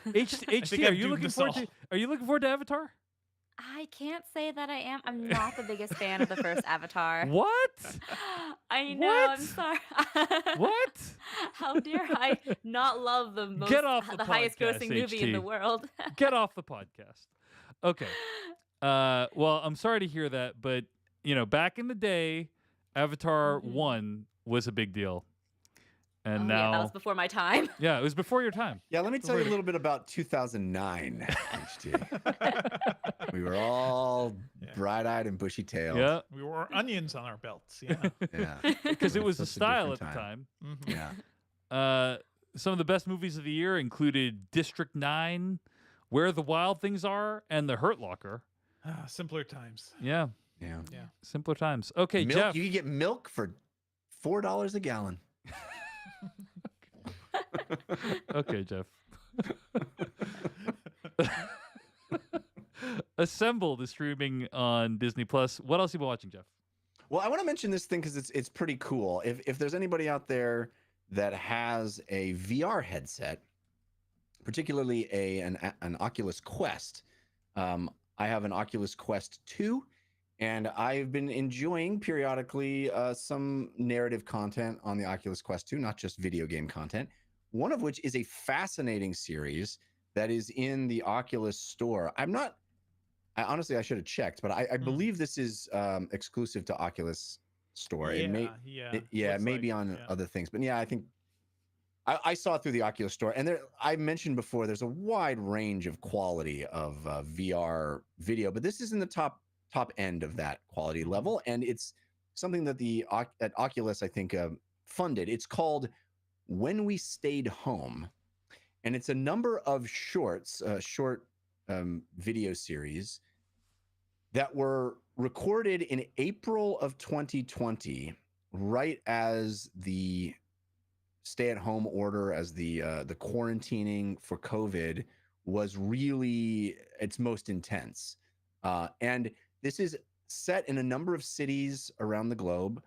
HT, I'm doomed us all. are you looking forward to Avatar? I can't say that I am. I'm not the biggest fan of the first Avatar. What? I know. What? I'm sorry. What? How dare I not love the most, Get off the highest podcast, grossing movie in the HT. world? Get off the podcast. Okay. Well, I'm sorry to hear that, but back in the day, Avatar Mhm. 1 was a big deal. And Oh, now yeah, that was before my time. yeah, it was before your time. Yeah, let me tell you a Right. little bit about 2009, HT. We were all Yeah. bright-eyed and bushy-tailed. Yeah, We wore onions on our belts. Yeah. Yeah. because it It was was the such a style at different the time. time. Mhm. Yeah. Some of the best movies of the year included District 9, Where the Wild Things Are, and The Hurt Locker. Simpler times. Yeah, Yeah. simpler times. Okay, Milk, Jeff. you could get milk for $4 a gallon. Okay, Jeff. Assembled is streaming on Disney Plus. What else have you been watching, Jeff? Well, I want to mention this thing because it's pretty cool. If there's anybody out there that has a VR headset, particularly an Oculus Quest, I have an Oculus Quest 2, and I've been enjoying periodically some narrative content on the Oculus Quest 2, not just video game content. One of which is a fascinating series that is in the Oculus store. Honestly, I should have checked, but I believe this is exclusive to Oculus store. Yeah. It may, Looks maybe like, on yeah. other things, but yeah, I think I saw it through the Oculus store. And I mentioned before, there's a wide range of quality of VR video, but this is in the top end of that quality level, and it's something that at Oculus I think funded. It's called When We Stayed Home, and it's a number of short video series that were recorded in April of 2020, right as the stay-at-home order, as the quarantining for COVID was really its most intense. And this is set in a number of cities around the globe.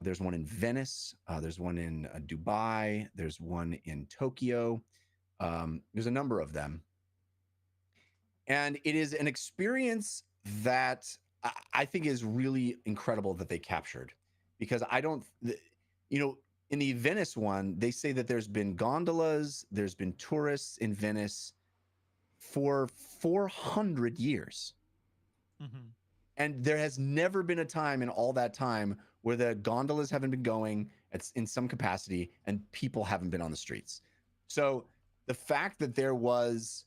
There's one in Venice. There's one in Dubai. There's one in Tokyo. There's a number of them. And it is an experience that I think is really incredible that they captured, because in the Venice one, they say that there's been gondolas, there's been tourists in Venice for 400 years. Mhm. And there has never been a time in all that time where the gondolas haven't been going in some capacity and people haven't been on the streets. So the fact that there was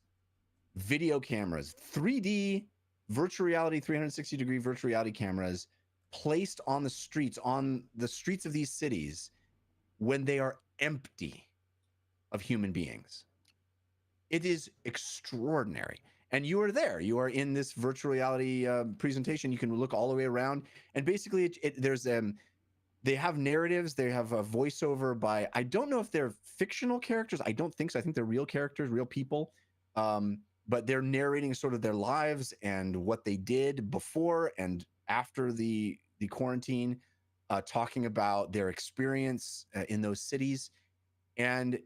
video cameras, 3D virtual reality, 360-degree virtual reality cameras placed on the streets of these cities when they are empty of human beings. It is extraordinary. And you are there. You are in this virtual reality presentation. You can look all the way around. And basically, they have narratives. They have a voiceover by, I don't know if they're fictional characters. I don't think so. I think they're real characters, real people. But they're narrating sort of their lives and what they did before and after the quarantine, talking about their experience in those cities. And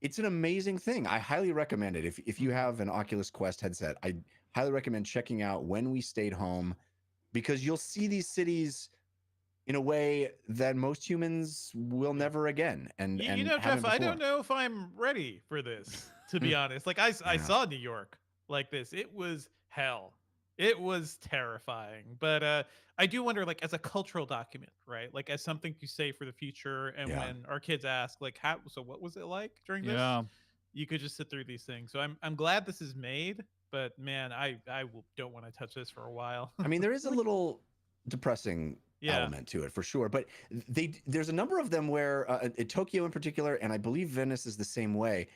it's an amazing thing. I highly recommend it. If you have an Oculus Quest headset, I highly recommend checking out When We Stayed Home, because you'll see these cities in a way that most humans will never again. And you know, Jeff, I don't know if I'm ready for this, to be honest. Like I saw New York like this. It was hell. It was terrifying. But I do wonder, like, as a cultural document, right? Like as something to say for the future. And when our kids ask, like, so what was it like during this? You could just sit through these things. So I'm glad this is made, but man, I don't want to touch this for a while. I mean, there is a little depressing element to it for sure, but there's a number of them where Tokyo in particular, and I believe Venice is the same way.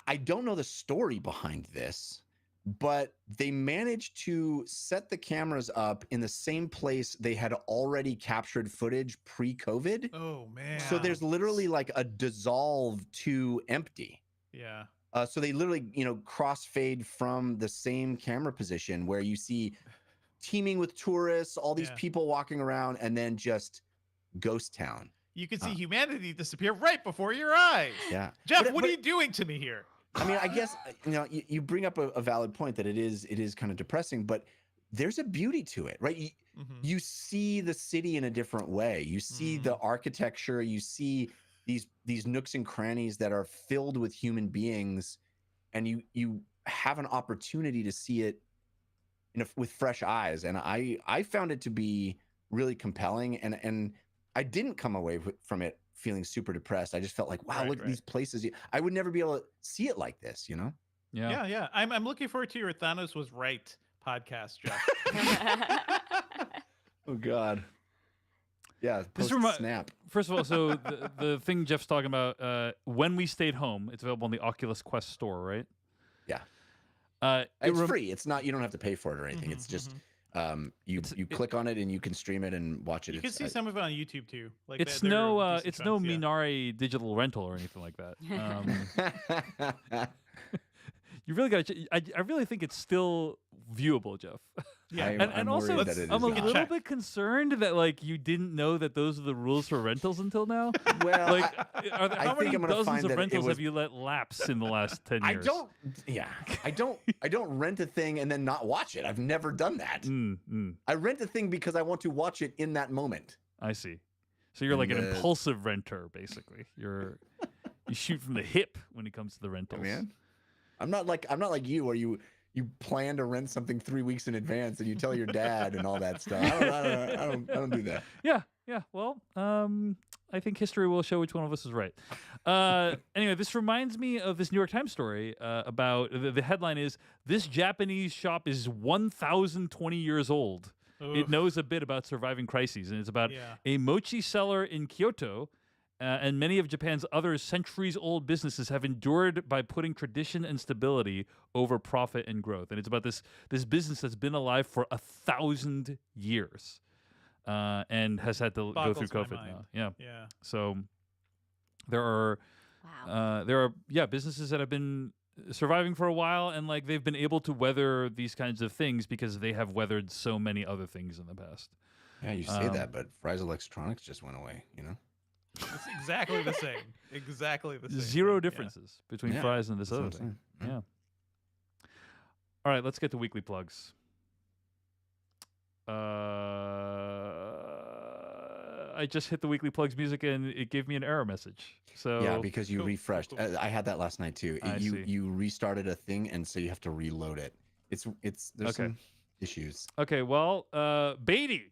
I don't know the story behind this, but they managed to set the cameras up in the same place they had already captured footage pre-COVID. Oh man. So there's literally like a dissolve to empty. Yeah. So they literally, crossfade from the same camera position where you see teeming with tourists, all these people walking around, and then just ghost town. You can see humanity disappear right before your eyes. Yeah. Jeff, what are you doing to me here? I mean, I guess, you bring up a valid point that it is kind of depressing, but there's a beauty to it, right? You see the city in a different way. You see the architecture, you see these nooks and crannies that are filled with human beings, and you have an opportunity to see it with fresh eyes. And I found it to be really compelling, and I didn't come away from it feeling super depressed. I just felt like, wow, look at these places. I would never be able to see it like this, Yeah. I'm looking forward to your Thanos was right podcast, Jeff. Oh God. Yeah, snap. First of all, so the thing Jeff's talking about, When We Stayed Home, it's available on the Oculus Quest store, right? Yeah. It's free. It's not, you don't have to pay for it or anything. It's just you click on it and you can stream it and watch it. You can see some of it on YouTube too. Like it's no Minari digital rental or anything like that. You really got to. I really think it's still viewable, Jeff. Yeah, and also I'm a little bit concerned that like you didn't know that those are the rules for rentals until now. Well, like, how many dozens of rentals have you let lapse in the last 10 years? I don't rent a thing and then not watch it. I've never done that. I rent a thing because I want to watch it in that moment. I see. So you're like an impulsive renter, basically. You shoot from the hip when it comes to the rentals. Oh, man. I'm not like you, where you plan to rent something 3 weeks in advance and you tell your dad and all that stuff. I don't do that. Yeah. Well, I think history will show which one of us is right. Anyway, this reminds me of this New York Times story about the headline is, "This Japanese shop is 1,020 years old. Oof. It knows a bit about surviving crises," and it's about a mochi seller in Kyoto. And many of Japan's other centuries-old businesses have endured by putting tradition and stability over profit and growth. And it's about this business that's been alive for 1,000 years and has had to go through COVID now. Yeah. So there are businesses that have been surviving for a while, and like they've been able to weather these kinds of things because they have weathered so many other things in the past. Yeah, you say that, but Fry's Electronics just went away. It's exactly the same. Exactly the same. Zero differences between Fry's and this other thing. Yeah. All right, let's get to weekly plugs. I just hit the weekly plugs music and it gave me an error message. So yeah, because you refreshed. I had that last night too. You restarted a thing, and so you have to reload it. There's some issues. Okay, well, Beatty,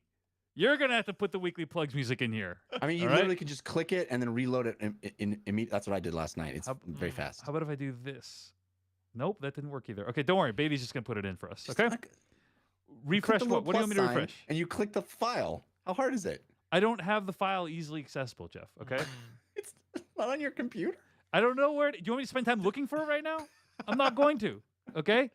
you're going to have to put the weekly plugs music in here. I mean, you literally could just click it and then reload it immediately. That's what I did last night. It's very fast. How about if I do this? Nope, that didn't work either. Okay, don't worry. Baby's just gonna put it in for us. Just Okay. like- you click Refresh the what? little What do you want me to plus sign, refresh? And you click the file. How hard is it? I don't have the file easily accessible, Jeff. Okay. It's not on your computer. I don't know where. Do you want me to spend time looking for it right now? I'm not going to. Okay.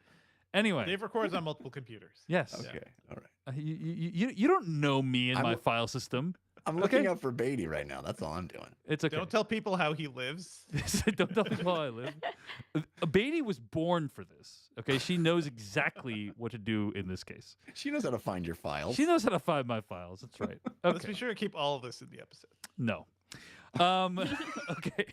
Anyway. Dave records on multiple computers. Yes. Okay, all right. You don't know me and I'm- my file system. I'm looking Okay. up for Beatty right now. That's all I'm doing. It's okay. Don't tell people how he lives. Don't tell people how I live. Beatty was born for this. Okay, she knows exactly what to do in this case. She knows how to find your files. She knows how to find my files. That's right. Let's be Okay. sure to keep all of this in the episode. No. Okay.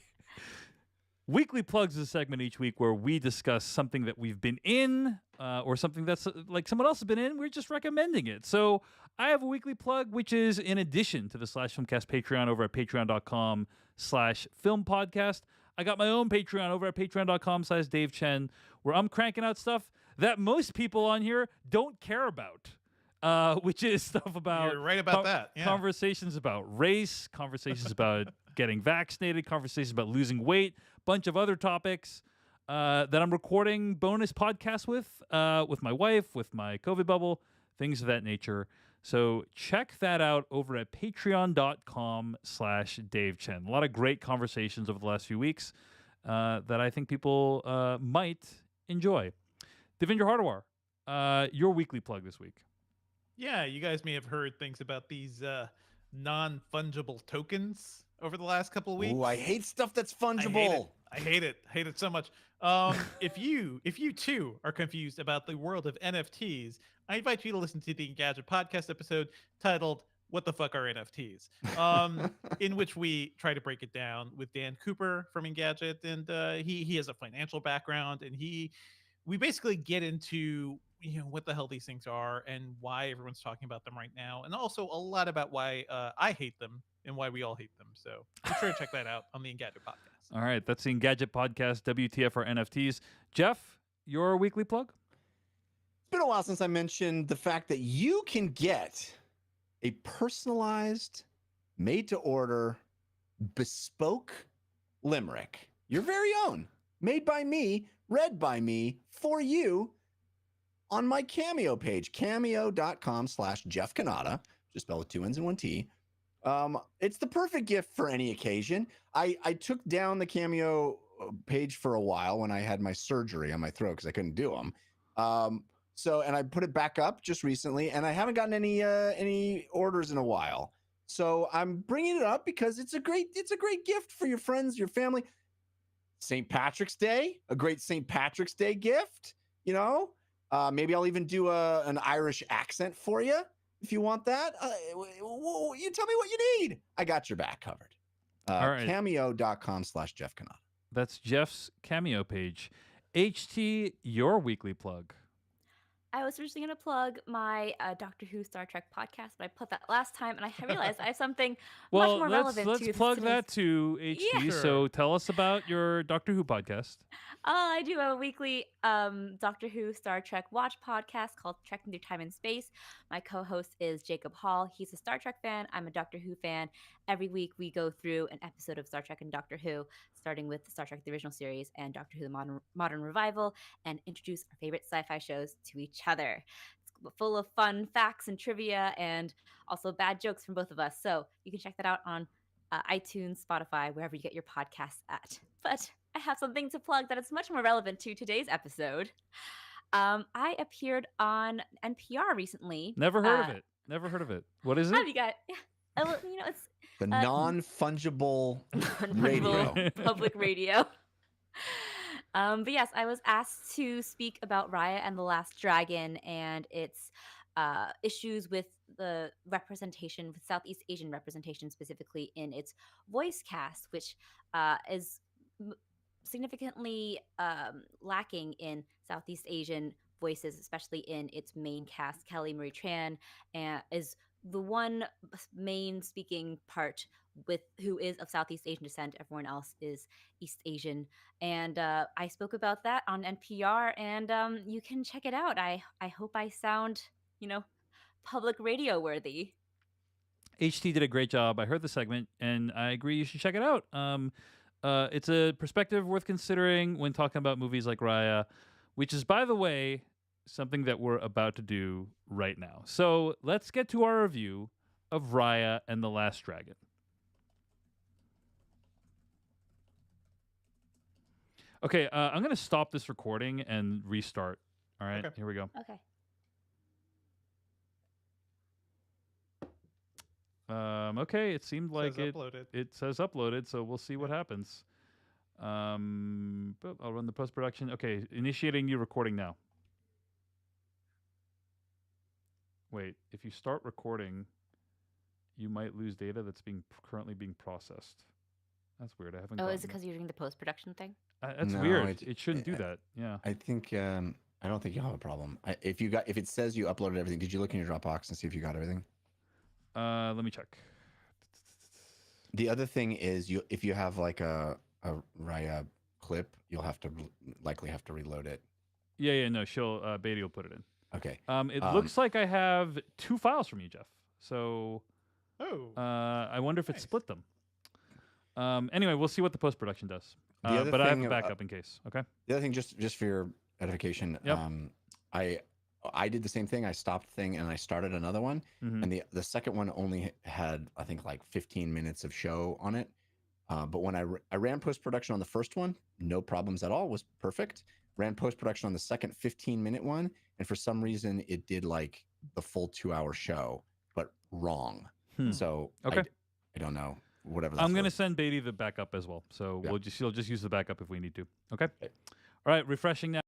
Weekly Plugs is a segment each week where we discuss something that we've been in or something that's like someone else has been in. We're just recommending it. So I have a weekly plug, which is in addition to the /Filmcast Patreon over at patreon.com/filmpodcast. I got my own Patreon over at patreon.com/Dave Chen, where I'm cranking out stuff that most people on here don't care about, which is stuff about You're right about that. Yeah. conversations about race, conversations about getting vaccinated, conversations about losing weight, bunch of other topics that I'm recording bonus podcasts with my wife, with my COVID bubble, things of that nature. So check that out over at patreon.com/Dave Chen. A lot of great conversations over the last few weeks that I think people might enjoy. Devinder Hardawar, your weekly plug this week. Yeah, you guys may have heard things about these non-fungible tokens over the last couple of weeks. Ooh, I hate stuff that's I hate it. fungible. I hate it. Hate it so much. If you too are confused about the world of NFTs, I invite you to listen to the Engadget podcast episode titled "What the Fuck Are NFTs?" In which we try to break it down with Dan Cooper from Engadget, and he has a financial background, and we basically get into what the hell these things are and why everyone's talking about them right now, and also a lot about why I hate them and why we all hate them. So be sure to check that out on the Engadget podcast. All right, that's the Engadget podcast, WTF or NFTs. Jeff, your weekly plug? It's been a while since I mentioned the fact that you can get a personalized, made-to-order, bespoke limerick, your very own, made by me, read by me, for you, on my Cameo page, cameo.com/Jeff Canada, just spelled with 2 N's and 1 T. It's the perfect gift for any occasion. I took down the Cameo page for a while when I had my surgery on my throat because I couldn't do them. And I put it back up just recently, and I haven't gotten any orders in a while. So I'm bringing it up because it's a great gift for your friends, your family. St. Patrick's Day, a great St. Patrick's Day gift. Maybe I'll even do an Irish accent for you if you want that. You tell me what you need. I got your back covered. All right. Cameo.com/Jeff Canada. That's Jeff's Cameo page. HT, your weekly plug. I was originally going to plug my Doctor Who Star Trek podcast, but I put that last time, and I realized I have something Well, much more let's relevant to plug today's- that to HT. Yeah. So tell us about your Doctor Who podcast. I do a weekly Doctor Who Star Trek watch podcast called Trekking Through Time and Space. My co-host is Jacob Hall. He's a Star Trek fan. I'm a Doctor Who fan. Every week we go through an episode of Star Trek and Doctor Who, starting with Star Trek the original series and Doctor Who the modern revival, and introduce our favorite sci-fi shows to each other. It's full of fun facts and trivia and also bad jokes from both of us. So you can check that out on iTunes, Spotify, wherever you get your podcasts at. But I have something to plug that is much more relevant to today's episode. I appeared on NPR recently. Never heard of it. Never heard of it. What is Have it? you got? It's The non-fungible radio. public radio. But yes, I was asked to speak about Raya and the Last Dragon and its issues with the representation, with Southeast Asian representation specifically in its voice cast, which is significantly lacking in Southeast Asian voices, especially in its main cast. Kelly Marie Tran is the one main speaking part with who is of Southeast Asian descent. Everyone else is East Asian, and I spoke about that on NPR, and you can check it out. I hope I sound public radio worthy. HT did a great job. I heard the segment, and I agree you should check it out. It's a perspective worth considering when talking about movies like Raya, which is, by the way, something that we're about to do right now. So let's get to our review of Raya and the Last Dragon. Okay, I'm going to stop this recording and restart. All right, Okay. here we go. Okay. Okay, it seemed like Says uploaded. it says uploaded, so we'll see what happens. But I'll run the post production. Okay, initiating new recording now. Wait, if you start recording, you might lose data that's currently being processed. That's weird. I haven't. Oh, is gotten it because you're doing the post production thing? That's No, weird. It shouldn't do that. Yeah. I think I don't think you'll have a problem. If it says you uploaded everything, did you look in your Dropbox and see if you got everything? Let me check. The other thing is if you have like a Raya clip, you'll have to likely have to reload it. Yeah. No, Beatty will put it in. Okay. It looks like I have 2 files from you, Jeff. So Oh. I wonder if it nice. split them. Anyway, we'll see what the post production does. The other but I have thing, a backup in case. Okay. The other thing, just for your edification, Yep. I did the same thing. I stopped the thing and I started another one, Mhm. and the second one only had, I think, like 15 minutes of show on it. But when I ran post production on the first one, no problems at all, was perfect. Ran post production on the second 15-minute one, and for some reason it did like the full 2-hour show, but wrong. So Okay. I don't know. Whatever. That's I'm gonna worth. send Beatty the backup as well. So Yeah. he'll just use the backup if we need to. Okay. Okay. All right. Refreshing now.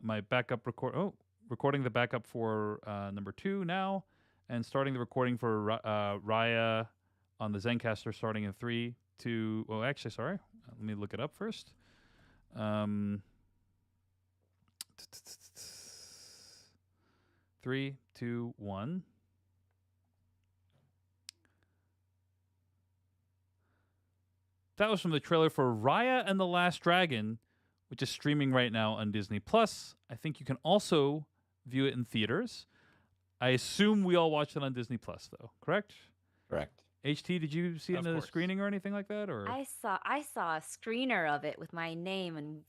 My backup recording the backup for number 2 now, and starting the recording for Raya on the Zencaster starting in 3, 2. Well, actually, sorry. Let me look it up first. 3, 2, 1. That was from the trailer for Raya and the Last Dragon, which is streaming right now on Disney Plus. I think you can also view it in theaters. I assume we all watched it on Disney Plus, though. Correct? Correct. HT, did you see it Of in the course. screening or anything like that? Or I saw a screener of it with my name and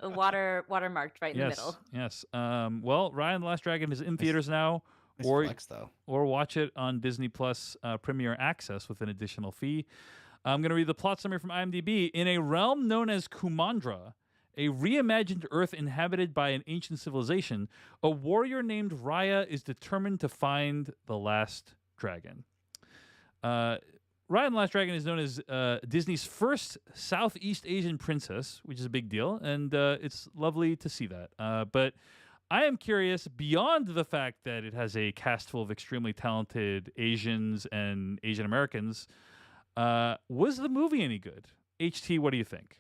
watermarked right in the middle. Yes. Well, Raya and the Last Dragon is in theaters now, Nice or flex though. or watch it on Disney Plus Premier Access with an additional fee. I'm going to read the plot summary from IMDb. In a realm known as Kumandra, a reimagined Earth inhabited by an ancient civilization, a warrior named Raya is determined to find the last dragon. Raya and the Last Dragon is known as Disney's first Southeast Asian princess, which is a big deal, and it's lovely to see that. But I am curious, beyond the fact that it has a cast full of extremely talented Asians and Asian Americans, was the movie any good? HT, what do you think?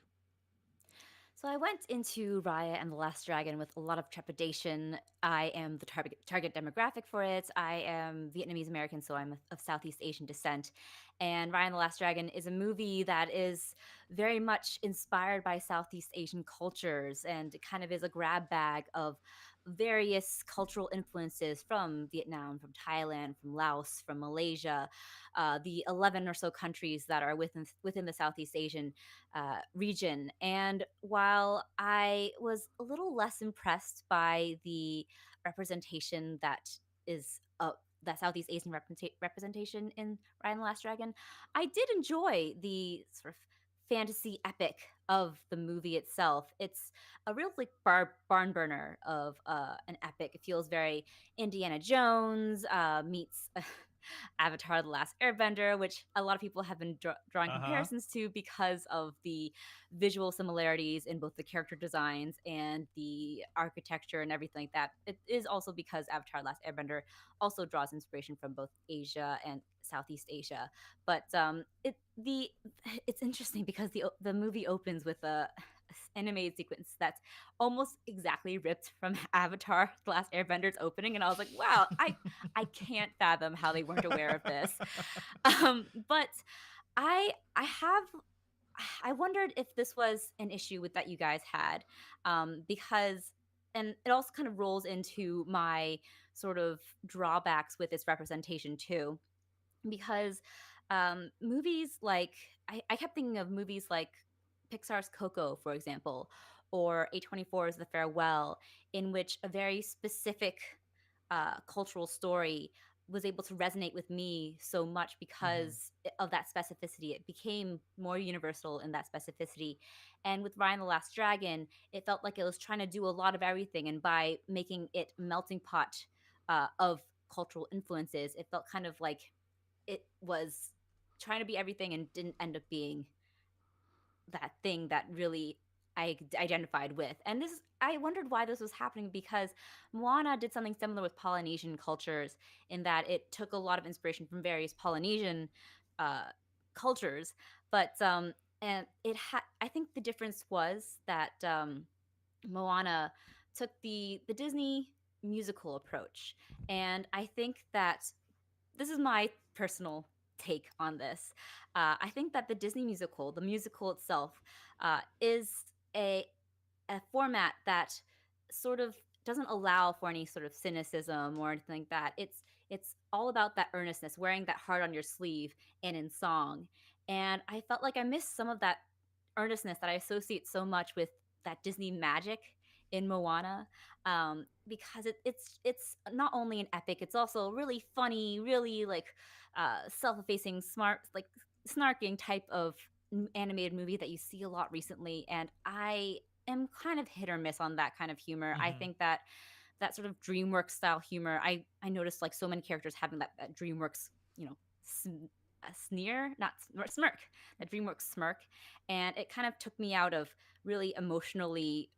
So I went into Raya and the Last Dragon with a lot of trepidation. I am the target demographic for it. I am Vietnamese American, so I'm of Southeast Asian descent. And Raya and the Last Dragon is a movie that is very much inspired by Southeast Asian cultures, and it kind of is a grab bag of various cultural influences from Vietnam, from Thailand, from Laos, from Malaysia, the 11 or so countries that are within the Southeast Asian region. And while I was a little less impressed by the representation that Southeast Asian representation in Raya and the Last Dragon, I did enjoy the sort of fantasy epic of the movie itself. It's a real like barn burner of an epic. It feels very Indiana Jones meets Avatar: The Last Airbender, which a lot of people have been drawing comparisons to because of the visual similarities in both the character designs and the architecture and everything like that. It is also because Avatar: The Last Airbender also draws inspiration from both Asia and Southeast Asia. But it's interesting because the movie opens with a animated sequence that's almost exactly ripped from Avatar: The Last Airbender's opening, and I was like, wow, I can't fathom how they weren't aware of this. But I have I wondered if this was an issue with that you guys had, because, and it also kind of rolls into my sort of drawbacks with its representation too, because movies like I kept thinking of movies like Pixar's Coco, for example, or A24's The Farewell, in which a very specific cultural story was able to resonate with me so much Mhm. because of that specificity. It became more universal in that specificity. And with Ryan the Last Dragon, it felt like it was trying to do a lot of everything. And by making it a melting pot of cultural influences, it felt kind of like it was trying to be everything and didn't end up being that thing that really I identified with. And this, I wondered why this was happening because Moana did something similar with Polynesian cultures in that it took a lot of inspiration from various Polynesian uh, cultures, but and it had. I think the difference was that Moana took the Disney musical approach, and I think that this is my personal take on this. I think that the Disney musical, the musical itself, is a a format that sort of doesn't allow for any sort of cynicism or anything like that. It's all about that earnestness, wearing that heart on your sleeve and in song. And I felt like I missed some of that earnestness that I associate so much with that Disney magic in Moana, because it's not only an epic, it's also really funny, really like self-effacing, smart, like snarking type of animated movie that you see a lot recently. And I am kind of hit or miss on that kind of humor. I Mhm. think that that sort of DreamWorks style humor, I noticed like so many characters having that DreamWorks, you know, sneer, not smirk, that DreamWorks smirk, and it kind of took me out of really emotionally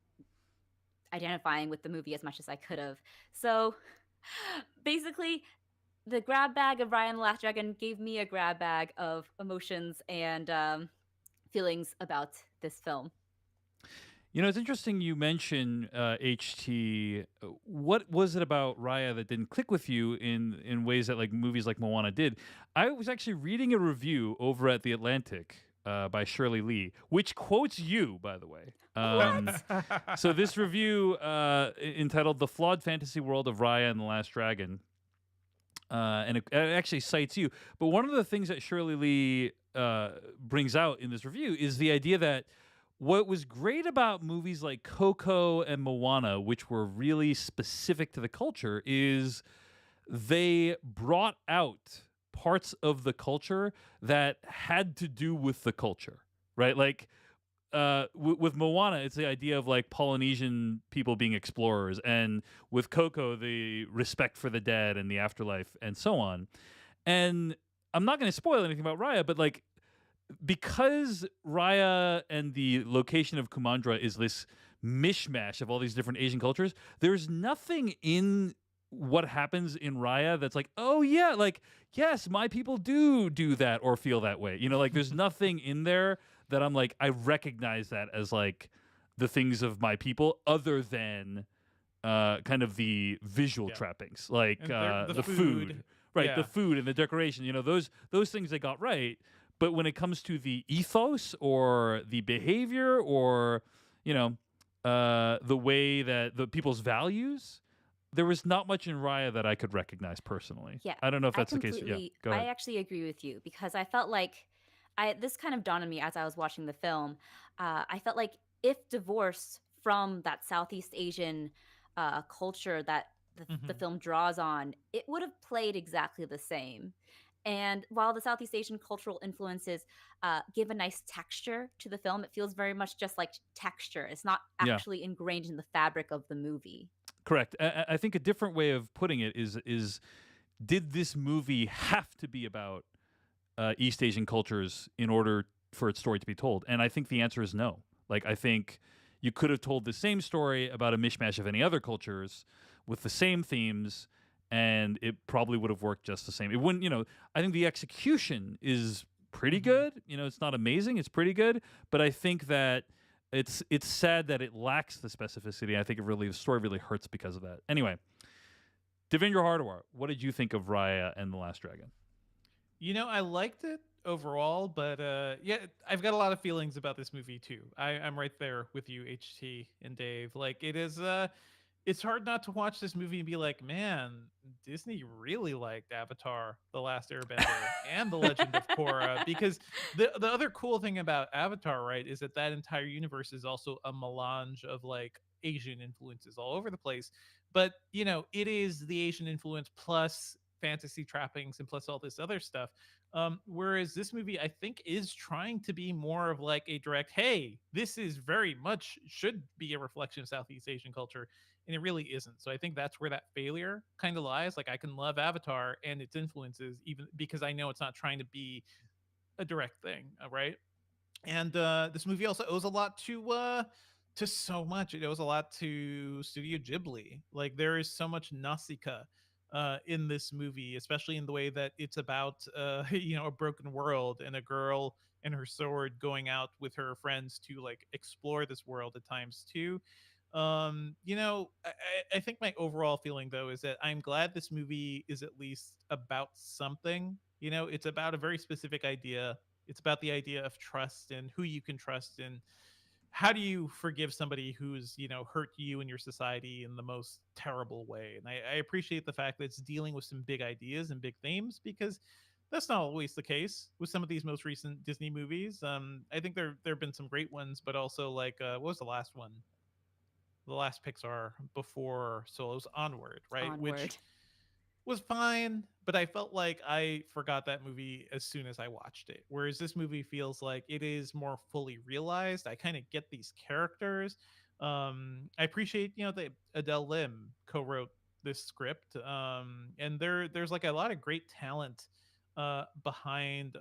identifying with the movie as much as I could have. So basically, the grab bag of Ryan the Last Dragon gave me a grab bag of emotions and feelings about this film. You know, it's interesting you mention HT. What was it about Raya that didn't click with you in ways that like movies like Moana did? I was actually reading a review over at The Atlantic by Shirley Lee, which quotes you, by the way. What? So this review entitled "The Flawed Fantasy World of Raya and the Last Dragon," and it actually cites you. But one of the things that Shirley Lee brings out in this review is the idea that what was great about movies like Coco and Moana, which were really specific to the culture, is they brought out parts of the culture that had to do with the culture, right? Like with Moana, it's the idea of like Polynesian people being explorers, and with Coco, the respect for the dead and the afterlife, and so on. And I'm not going to spoil anything about Raya, but like because Raya and the location of Kumandra is this mishmash of all these different Asian cultures, there's nothing in what happens in Raya that's like, oh yeah, like yes, my people do that or feel that way. You know, like there's nothing in there that I'm like I recognize that as like the things of my people other than kind of the visual Yeah. trappings, like And the the food. food, right? Yeah. The food and the decoration. You know, those things they got right. But when it comes to the ethos or the behavior or you know the way that the people's values, there was not much in Raya that I could recognize personally. Yeah, I don't know if I that's the case. Yeah, completely, go I ahead. actually agree with you because I felt like this kind of dawned on me as I was watching the film. I felt like if divorced from that Southeast Asian culture that the Mhm. film draws on, it would have played exactly the same. And while the Southeast Asian cultural influences give a nice texture to the film, it feels very much just like texture. It's not Yeah, actually ingrained in the fabric of the movie. correct. I think a different way of putting it is did this movie have to be about East Asian cultures in order for its story to be told? And I think the answer is no. Like, I think you could have told the same story about a mishmash of any other cultures with the same themes, and it probably would have worked just the same. It wouldn't, you know, I think the execution is pretty Mhm. good. You know, it's not amazing, it's pretty good, but I think that it's sad that it lacks the specificity. I think it really the story really hurts because of that. Anyway, Devendra Hardawar, what did you think of Raya and the Last Dragon? You know, I liked it overall, but yeah, I've got a lot of feelings about this movie too. I'm right there with you, HT and Dave. Like it is it's hard not to watch this movie and be like, man, Disney really liked Avatar, The Last Airbender, and The Legend of Korra. Because the other cool thing about Avatar, right, is that that entire universe is also a melange of like Asian influences all over the place. But you know, it is the Asian influence plus fantasy trappings and plus all this other stuff. Whereas this movie, I think, is trying to be more of like a direct, hey, this is very much should be a reflection of Southeast Asian culture, and it really isn't. So I think that's where that failure kind of lies. Like I can love Avatar and its influences, even because I know it's not trying to be a direct thing, right? And this movie also owes a lot to so much. It owes a lot to Studio Ghibli. Like there is so much Nausicaa in this movie, especially in the way that it's about you know, a broken world and a girl and her sword going out with her friends to like explore this world at times too. You know, I think my overall feeling though is that I'm glad this movie is at least about something. You know, it's about a very specific idea. It's about the idea of trust and who you can trust, and how do you forgive somebody who's, you know, hurt you and your society in the most terrible way. And I appreciate the fact that it's dealing with some big ideas and big themes, because that's not always the case with some of these most recent Disney movies. I think there have been some great ones, but also like what was the last one? The last Pixar before Solo's Onward, right? Which Onward. was fine, but I felt like I forgot that movie as soon as I watched it. Whereas this movie feels like it is more fully realized. I kind of get these characters. I appreciate, you know, that Adele Lim co-wrote this script, and there's like a lot of great talent behind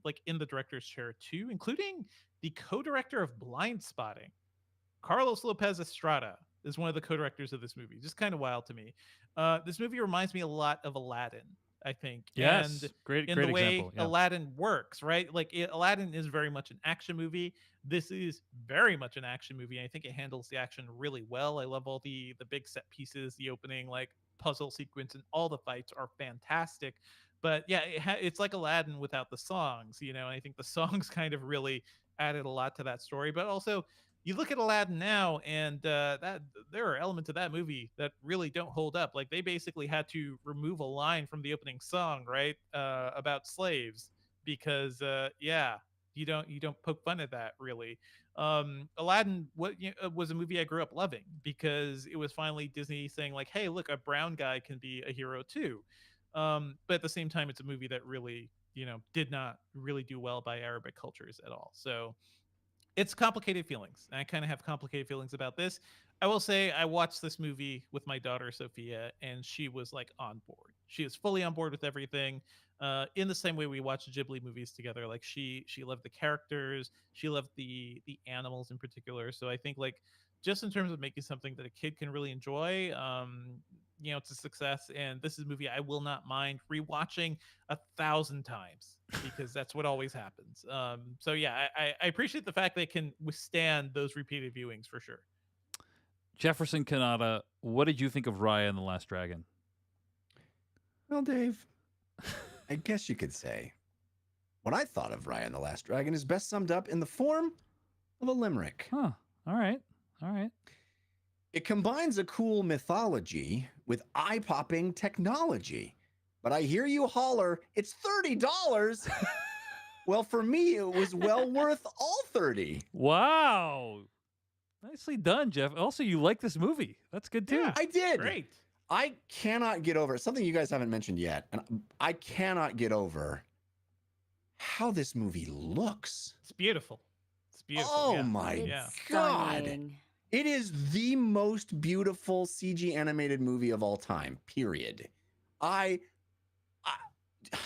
like in the director's chair too, including the co-director of Blind Spotting. Carlos Lopez Estrada is one of the co-directors of this movie. Just kind of wild to me. This movie reminds me a lot of Aladdin, I think, and Yes, great in the way example. Yeah. Aladdin works, right? Like Aladdin is very much an action movie. This is very much an action movie. And I think it handles the action really well. I love all the big set pieces, the opening like puzzle sequence, and all the fights are fantastic. But yeah, it's like Aladdin without the songs, you know. And I think the songs kind of really added a lot to that story, but also you look at Aladdin now, and that there are elements of that movie that really don't hold up. Like they basically had to remove a line from the opening song, right, about slaves, because yeah, you don't poke fun at that really. Aladdin was a movie I grew up loving because it was finally Disney saying like, hey, look, a brown guy can be a hero too. But at the same time, it's a movie that really, you know, did not really do well by Arabic cultures at all. So it's complicated feelings. I kind of have complicated feelings about this. I will say I watched this movie with my daughter Sophia, and she was like on board. She is fully on board with everything. In the same way we watch Ghibli movies together, like she loved the characters, she loved the animals in particular. So I think like just in terms of making something that a kid can really enjoy, you know, it's a success. And this is a movie I will not mind rewatching 1,000 times because that's what always happens. So yeah, I appreciate the fact they can withstand those repeated viewings for sure. Jefferson Kanata, what did you think of Raya and the Last Dragon? Well, Dave, I guess you could say what I thought of Raya and the Last Dragon is best summed up in the form of a limerick. Huh. All right. All right. It combines a cool mythology with eye-popping technology. But I hear you holler, it's $30. Well, for me, it was well worth all 30. Wow. Nicely done, Jeff. Also, you like this movie. That's good too. Yeah. I did. Great. I cannot get over something you guys haven't mentioned yet. And I cannot get over how this movie looks. It's beautiful. It's beautiful. Oh yeah. my Yeah. God. Stunning. It is the most beautiful CG animated movie of all time, period. I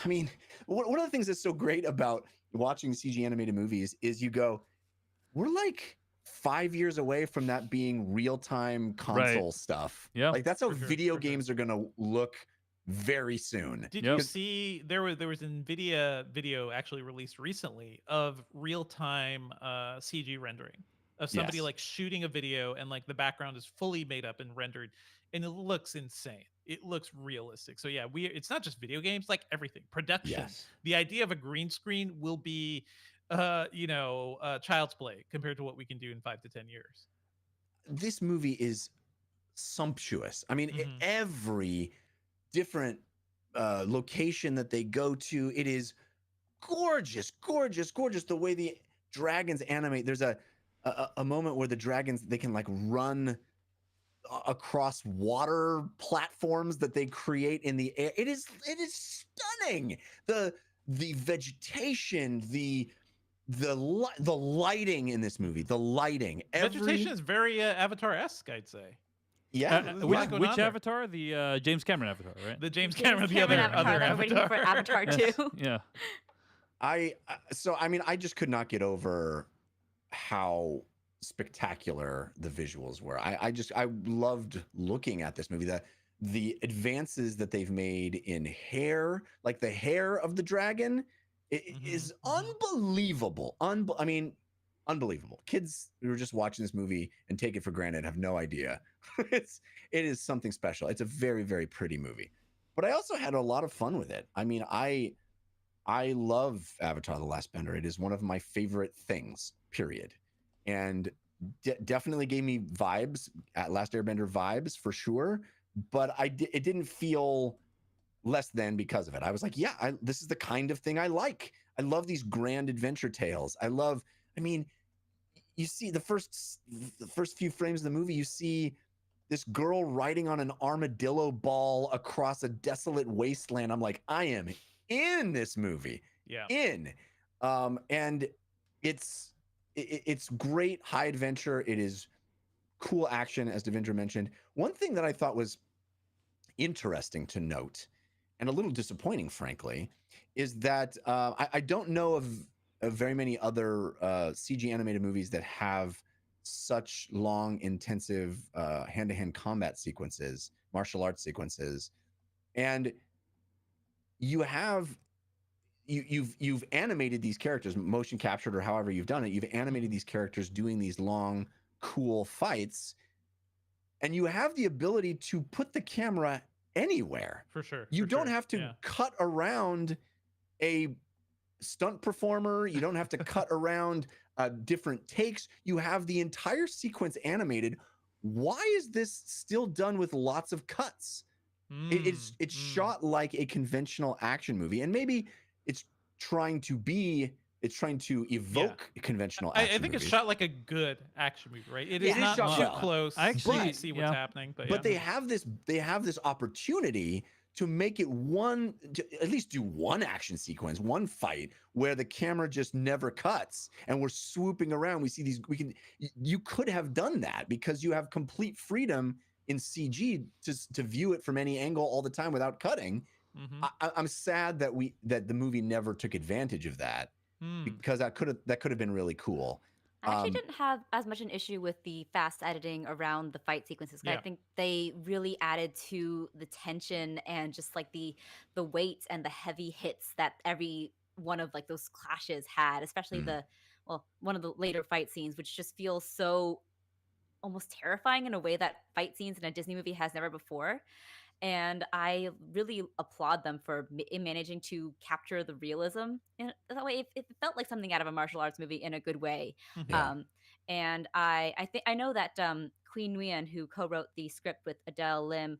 mean, one of the things that's so great about watching CG animated movies is you go, we're like 5 years away from that being real-time console stuff. Yeah. Like that's how For sure, video for sure. games are going to look very soon. Did Yep. you see there was an Nvidia video actually released recently of real time CG rendering of somebody Yes. like shooting a video and like the background is fully made up and rendered, and it looks insane. It looks realistic. So yeah, it's not just video games, like everything. Production. Yes. The idea of a green screen will be child's play compared to what we can do in 5 to 10 years. This movie is sumptuous. I mean, Mhm. every different location that they go to, it is gorgeous, gorgeous, gorgeous. The way the dragons animate. There's a moment where the dragons, they can like run across water platforms that they create in the air. It is stunning. The vegetation, the lighting in this movie, the lighting, Vegetation is very Avatar-esque, I'd say. Yeah. There's a lot going which on there. Avatar? The James Cameron Avatar, right? The James Cameron, the other Avatar that we're waiting for Avatar. Avatar Yes, 2. yeah. So I mean, I just could not get over how spectacular the visuals were. I loved looking at this movie. The advances that they've made in hair, like the hair of the dragon, is unbelievable. I mean, unbelievable. Kids who are just watching this movie and take it for granted have no idea. It is something special. It's a very, very pretty movie. But I also had a lot of fun with it. I mean, I love Avatar: The Last Bender. It is one of my favorite things, period. And definitely gave me vibes, at Last Airbender vibes for sure. But it didn't feel less than because of it. I was like, yeah, this is the kind of thing I like. I love these grand adventure tales. I mean, you see the first few frames of the movie, you see this girl riding on an armadillo ball across a desolate wasteland. I'm like, I am in this movie. Yeah. And it's great high adventure. It is cool action, as Devindra mentioned. One thing that I thought was interesting to note, and a little disappointing, frankly, is that I don't know of very many other CG animated movies that have such long, intensive hand-to-hand combat sequences, martial arts sequences, and you've animated these characters, motion captured or however you've done it. You've animated these characters doing these long, cool fights, and you have the ability to put the camera anywhere. For sure. You don't have to cut around a stunt performer. You don't have to cut around different takes. You have the entire sequence animated. Why is this still done with lots of cuts? It's shot like a conventional action movie, and maybe it's trying to evoke conventional action I think movies. it's shot like a good action movie, right? It Yeah, is not shot too well. close. I actually- to see what's happening, but they have this opportunity to make it at least do one action sequence, one fight where the camera just never cuts and we're swooping around. We see these. You could have done that because you have complete freedom in CG to view it from any angle all the time without cutting. I'm sad that the movie never took advantage of that, because that could have been really cool. I actually didn't have as much an issue with the fast editing around the fight sequences. I think they really added to the tension and just like the weight and the heavy hits that every one of like those clashes had, especially one of the later fight scenes, which just feels so almost terrifying in a way that fight scenes in a Disney movie has never before. And I really applaud them for managing to capture the realism in that way. It felt like something out of a martial arts movie in a good way. Yeah. And I know that Queen Nguyen, who co-wrote the script with Adele Lim,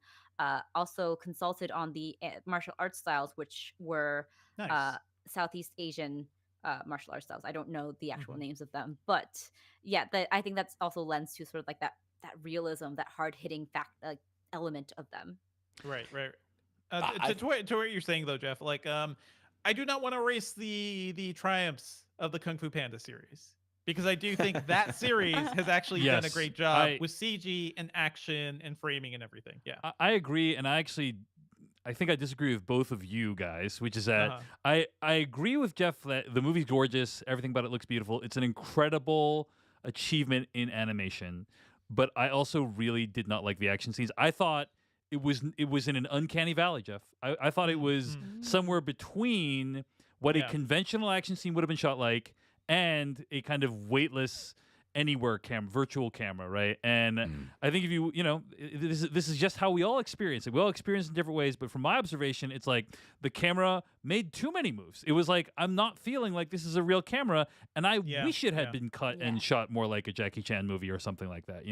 also consulted on the martial arts styles, which were Nice. Southeast Asian martial arts styles. I don't know the actual names of them, but yeah, I think that's also lends to sort of like that realism, that hard hitting element of them. Right. To what you're saying though, Jeff, like I do not want to erase the triumphs of the Kung Fu Panda series, because I do think that series has actually done a Yes, great job with CG and action and framing and everything. Yeah. I agree, and I think I disagree with both of you guys, which is that I agree with Jeff that the movie's gorgeous, everything about it looks beautiful. It's an incredible achievement in animation, but I also really did not like the action scenes. I thought it was in an uncanny valley, Jeff. I thought it was somewhere between what a conventional action scene would have been shot like and a kind of weightless anywhere camera, virtual camera, right? And I think if this is just how we all experience it. We all experience it in different ways, but from my observation, it's like the camera made too many moves. It was like, I'm not feeling like this is a real camera, and I wish it had been cut and shot more like a Jackie Chan movie or something like that,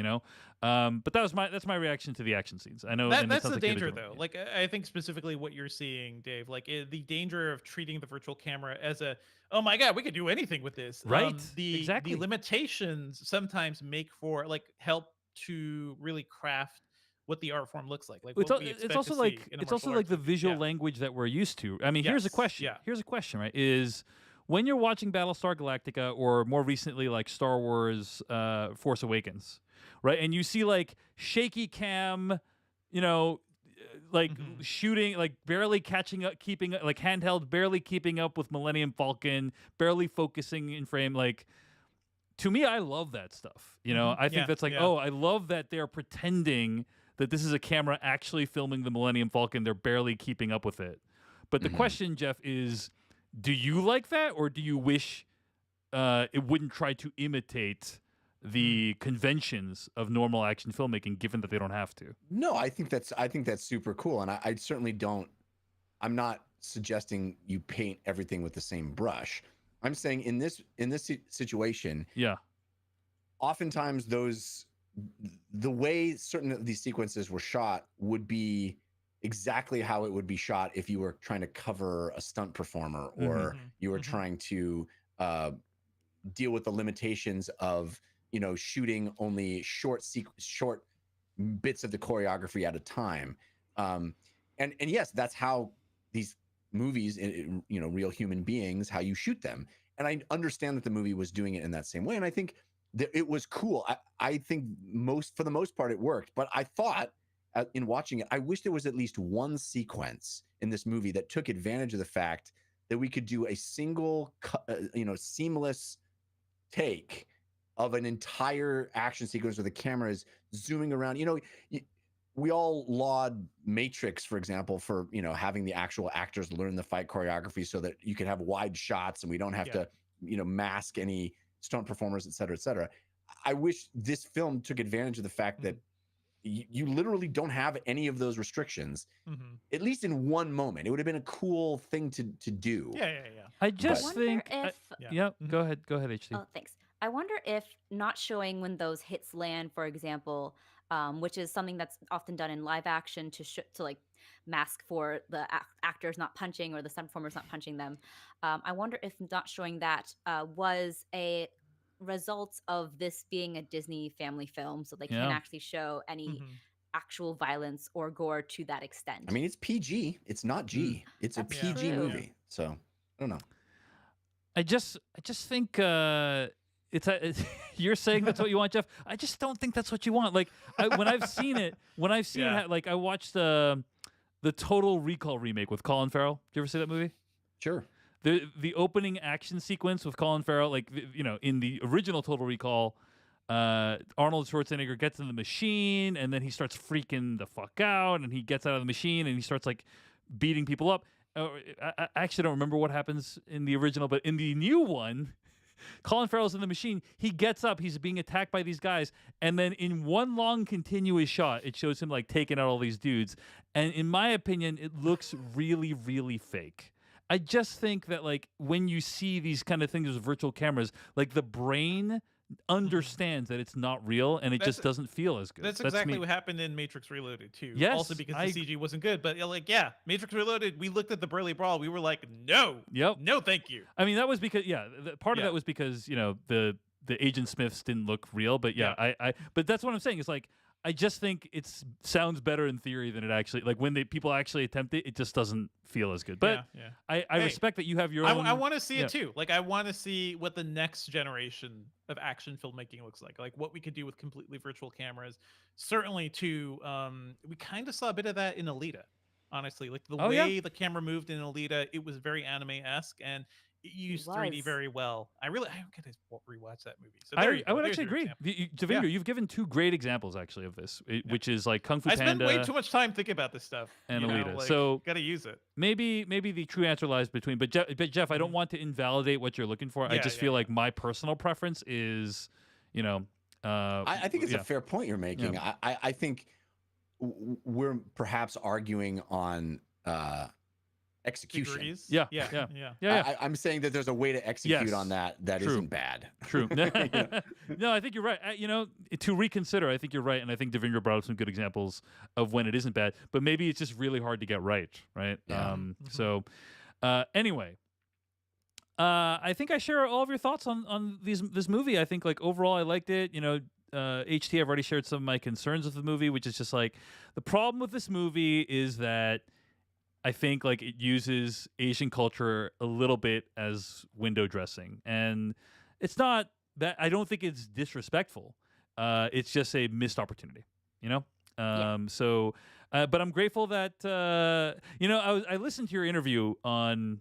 But that's my reaction to the action scenes. I know that's the danger, though. Like, I think specifically what you're seeing, Dave, like the danger of treating the virtual camera as a, oh my God, we could do anything with this. Right. The limitations sometimes make for help to really craft what the art form looks like. Like it's also like the visual language that we're used to. I mean, here's a question. Yeah. Here's a question, right? Is when you're watching Battlestar Galactica or more recently like Star Wars Force Awakens, right? And you see like shaky cam, like shooting, like barely catching up, keeping like handheld, barely keeping up with Millennium Falcon, barely focusing in frame. Like, to me, I love that stuff. I think that's like, oh, I love that they're pretending that this is a camera actually filming the Millennium Falcon. They're barely keeping up with it. But the question, Jeff, is, do you like that, or do you wish it wouldn't try to imitate the conventions of normal action filmmaking, given that they don't have to? No, I think that's super cool, and I certainly don't. I'm not suggesting you paint everything with the same brush. I'm saying in this situation, oftentimes the way certain of these sequences were shot would be exactly how it would be shot if you were trying to cover a stunt performer, or you were trying to deal with the limitations of shooting only short bits of the choreography at a time. And yes, that's how these movies, real human beings, how you shoot them. And I understand that the movie was doing it in that same way, and I think that it was cool. I think for the most part it worked, but I thought in watching it, I wish there was at least one sequence in this movie that took advantage of the fact that we could do a single, seamless take of an entire action sequence where the camera is zooming around. We all laud Matrix, for example, for having the actual actors learn the fight choreography so that you can have wide shots and we don't have to mask any stunt performers, et cetera, et cetera. I wish this film took advantage of the fact that you literally don't have any of those restrictions, at least in one moment. It would have been a cool thing to do. Yeah. I just think... Go ahead, HT. Oh, thanks. I wonder if not showing when those hits land, for example, which is something that's often done in live action to like mask for the actors not punching or the stunt performers not punching them. I wonder if not showing that was a result of this being a Disney family film, so they can't actually show any actual violence or gore to that extent. I mean, it's PG. It's not G. It's a PG movie. So I don't know. I just think you're saying that's what you want, Jeff. I just don't think that's what you want. Like when I've seen it, like I watched the Total Recall remake with Colin Farrell. Did you ever see that movie? Sure. The opening action sequence with Colin Farrell, like in the original Total Recall, Arnold Schwarzenegger gets in the machine and then he starts freaking the fuck out, and he gets out of the machine and he starts like beating people up. I actually don't remember what happens in the original, but in the new one, Colin Farrell's in the machine. He gets up. He's being attacked by these guys. And then in one long continuous shot, it shows him like taking out all these dudes. And in my opinion, it looks really, really fake. I just think that like when you see these kind of things with virtual cameras, like the brain understands that it's not real, and it just doesn't feel as good. That's exactly what happened in Matrix Reloaded too. Yes, also because the CG wasn't good. But Matrix Reloaded, we looked at the Burly Brawl, we were like, no, no, thank you. I mean, that was because part of that was because the Agent Smiths didn't look real. But but that's what I'm saying. Is like I just think it sounds better in theory than it actually, like when people actually attempt it, it just doesn't feel as good. But I respect that you have your own. I want to see it too. Like I want to see what the next generation of action filmmaking looks like what we could do with completely virtual cameras. Certainly too, we kind of saw a bit of that in Alita, honestly. Like the way the camera moved in Alita, it was very anime-esque, and it used 3D very well. I gotta rewatch that movie. So I would actually agree. Devendra, you've given two great examples actually of this, which is like Kung Fu Panda. I spend way too much time thinking about this stuff. And Alita. So gotta use it. Maybe the true answer lies between. But Jeff, I don't want to invalidate what you're looking for. I just feel like my personal preference is, you know. I think it's yeah. a fair point you're making. Yeah. I think we're perhaps arguing on execution. Degrees? Yeah, Yeah. yeah. Yeah. Yeah. I'm saying that there's a way to execute Yes. on that True. isn't bad. True. You know? No, I think you're right. You know, to reconsider, I think you're right, and I think Devendra brought up some good examples of when it isn't bad. But maybe it's just really hard to get right. Yeah. So, anyway, I think I share all of your thoughts on this movie. I think like overall, I liked it. You know, HT, I've already shared some of my concerns with the movie, which is just like the problem with this movie is that I think like it uses Asian culture a little bit as window dressing, and it's not that I don't think it's disrespectful. It's just a missed opportunity, you know. So, but I'm grateful that you know I listened to your interview on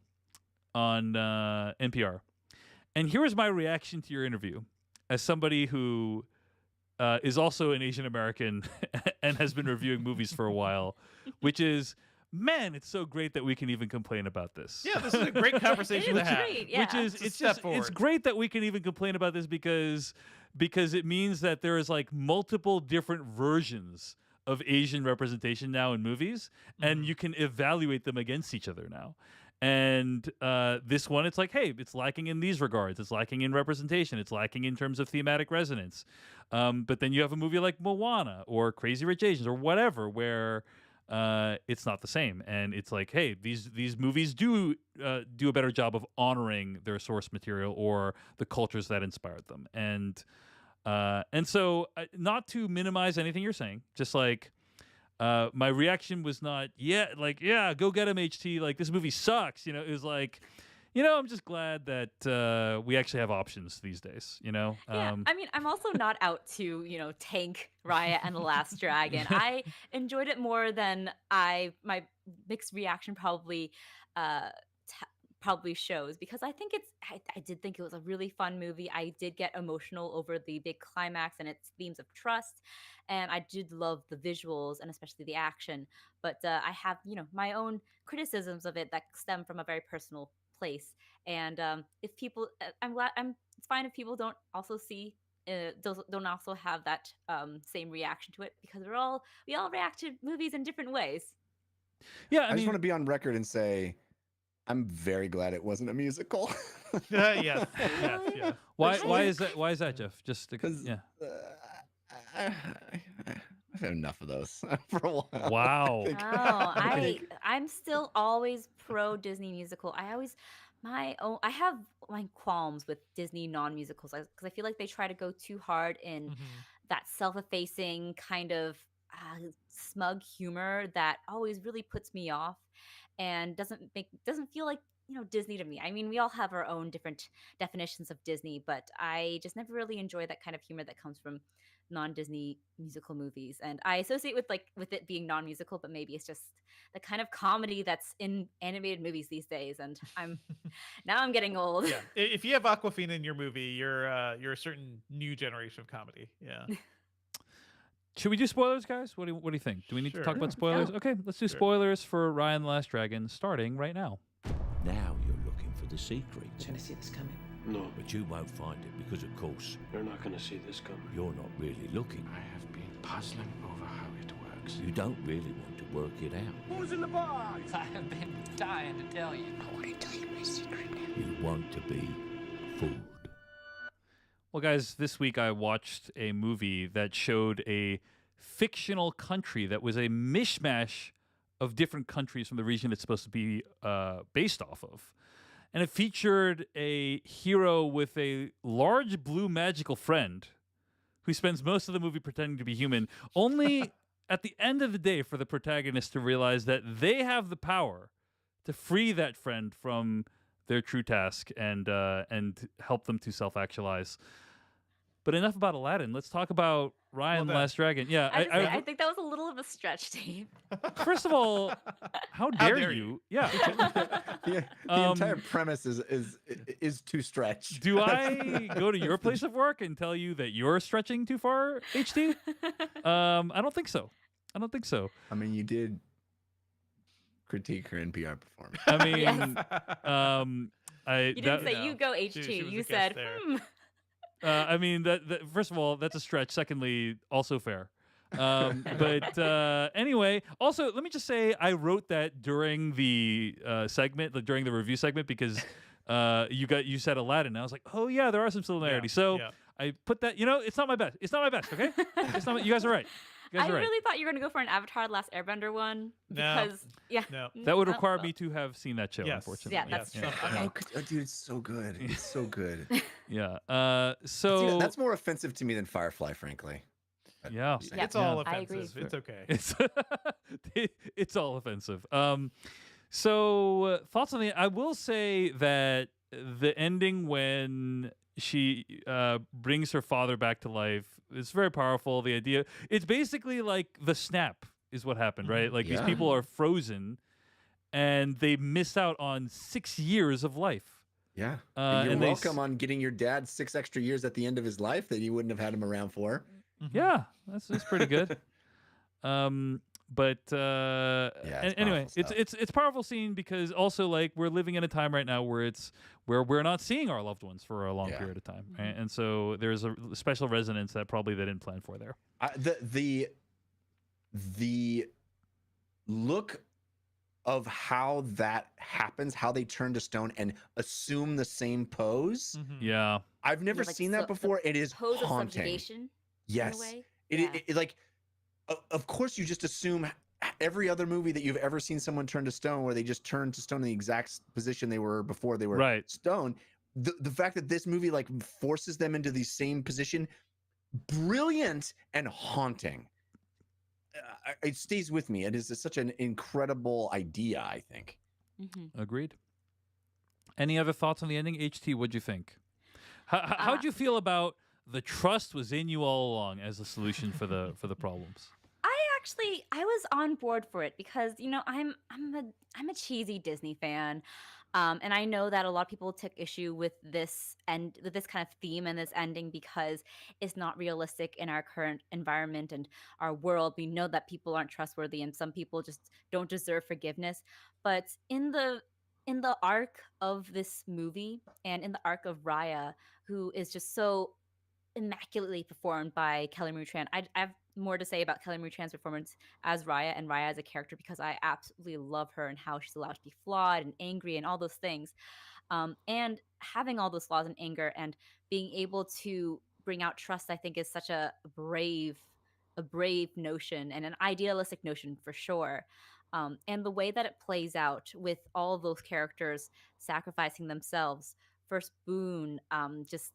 NPR, and here was my reaction to your interview as somebody who is also an Asian American and has been reviewing movies for a while, which is. Man, it's so great that we can even complain about this. Yeah, this is a great conversation to It is have. great, yeah. Which is It's a it's step just forward. it's great that we can even complain about this because it means that there is like multiple different versions of Asian representation now in movies, and you can evaluate them against each other now. And this one, it's like, hey, it's lacking in these regards. It's lacking in representation. It's lacking in terms of thematic resonance. But then you have a movie like Moana or Crazy Rich Asians or whatever, where it's not the same, and it's like, hey, these movies do a better job of honoring their source material or the cultures that inspired them, and so not to minimize anything you're saying, just like my reaction was not go get him, HT, like this movie sucks, you know. It was like, you know, I'm just glad that we actually have options these days, you know. Yeah, I mean, I'm also not out to, you know, tank Raya and the Last Dragon. I enjoyed it more than my mixed reaction probably probably shows, because I think I did think it was a really fun movie. I did get emotional over the big climax and its themes of trust, and I did love the visuals and especially the action. But I have, you know, my own criticisms of it that stem from a very personal place. And if people, I'm glad. It's fine if people don't also see. Don't also have that same reaction to it, because we all react to movies in different ways. Yeah, I just want to be on record and say I'm very glad it wasn't a musical. Yes. why is that, Jeff? Just Because yeah. I've had enough of those for a while. Wow. I'm still always pro Disney musical. I have my qualms with Disney non-musicals because I feel like they try to go too hard in that self-effacing kind of smug humor that always really puts me off and doesn't feel like, you know, Disney to me. I mean, we all have our own different definitions of Disney, but I just never really enjoy that kind of humor that comes from non-Disney musical movies. And I associate with it being non-musical, but maybe it's just the kind of comedy that's in animated movies these days. And I'm getting old. Yeah. If you have Aquafina in your movie, you're a certain new generation of comedy. Yeah. Should we do spoilers, guys? What do you think? Do we need to talk about spoilers? Okay, let's do spoilers for Raya and the Last Dragon, starting right now. Now you're looking for the secret. You're gonna see this coming? No. But you won't find it because, of course, You're not gonna see this coming. you're not really looking. I have been puzzling over how it works. You don't really want to work it out. Who's in the box? I have been dying to tell you. I want to tell you my secret now. You want to be fooled. Well, guys, this week I watched a movie that showed a fictional country that was a mishmash of different countries from the region it's supposed to be based off of. And it featured a hero with a large blue magical friend who spends most of the movie pretending to be human, only at the end of the day for the protagonist to realize that they have the power to free that friend from their true task and help them to self-actualize. But enough about Aladdin. Let's talk about Raya and the Last Dragon. Yeah, I think that was a little of a stretch, Dave. First of all, how dare you? Yeah. The entire premise is too stretched. Do I go to your place of work and tell you that you're stretching too far, HT? I don't think so. I mean, you did critique her NPR performance. I mean, You didn't say you go HT. She was a You guest said, there. I mean, that first of all, that's a stretch. Secondly, also fair. But anyway, also let me just say I wrote that during the segment, like during the review segment, because you said Aladdin, and I was like, oh yeah, there are some similarities. So yeah. I put that. It's not my best. It's not my best. Okay, it's not. You guys are right. You guys I are right. really thought you were gonna go for an Avatar: The Last Airbender one No. because yeah, No. That would Oh, require well. me to have seen that show. Yes. Unfortunately, Yeah, that's Yes. true. Okay. Oh, dude, it's so good. It's so good. yeah. Dude, So that's more offensive to me than Firefly, frankly. Yeah. Yeah. It's all I agree. offensive. It's okay. It's it's all offensive. So thoughts on the? I will say that the ending when she brings her father back to life is very powerful. The idea, it's basically like the snap is what happened, right? Like these Yeah. people are frozen, and they miss out on 6 years of life. Yeah. And You're they welcome on getting your dad 6 extra years at the end of his life that you wouldn't have had him around for. Mhm. Yeah, that's pretty good. But it's anyway, powerful stuff. it's powerful scene because also like we're living in a time right now where we're not seeing our loved ones for a long Yeah. period of time, right? And so there's a special resonance that probably they didn't plan for there. The look of how that happens, how they turn to stone and assume the same pose. Mhm. Yeah, I've never like seen so- that before. It is Pose of haunting. subjugation. Yes. In a way. It, Yeah. it like, of course, you just assume every other movie that you've ever seen someone turn to stone, where they just turn to stone in the exact position they were before they were right. stone. The fact that this movie like forces them into the same position, brilliant and haunting. It stays with me. It is such an incredible idea, I think. Mm-hmm. Agreed. Any other thoughts on the ending? HT, what'd you think? How'd you feel about the trust was in you all along as a solution for the problems? I was on board for it because I'm a cheesy Disney fan, and I know that a lot of people took issue with this and with this kind of theme and this ending because it's not realistic in our current environment and our world. We know that people aren't trustworthy and some people just don't deserve forgiveness. But in the arc of this movie and in the arc of Raya, who is just so immaculately performed by Kelly Marie Tran. I have more to say about Kelly Marie Tran's performance as Raya and Raya as a character because I absolutely love her and how she's allowed to be flawed and angry and all those things. And having all those flaws and anger and being able to bring out trust, I think, is such a brave notion and an idealistic notion for sure. And the way that it plays out with all of those characters sacrificing themselves. First, Boone, just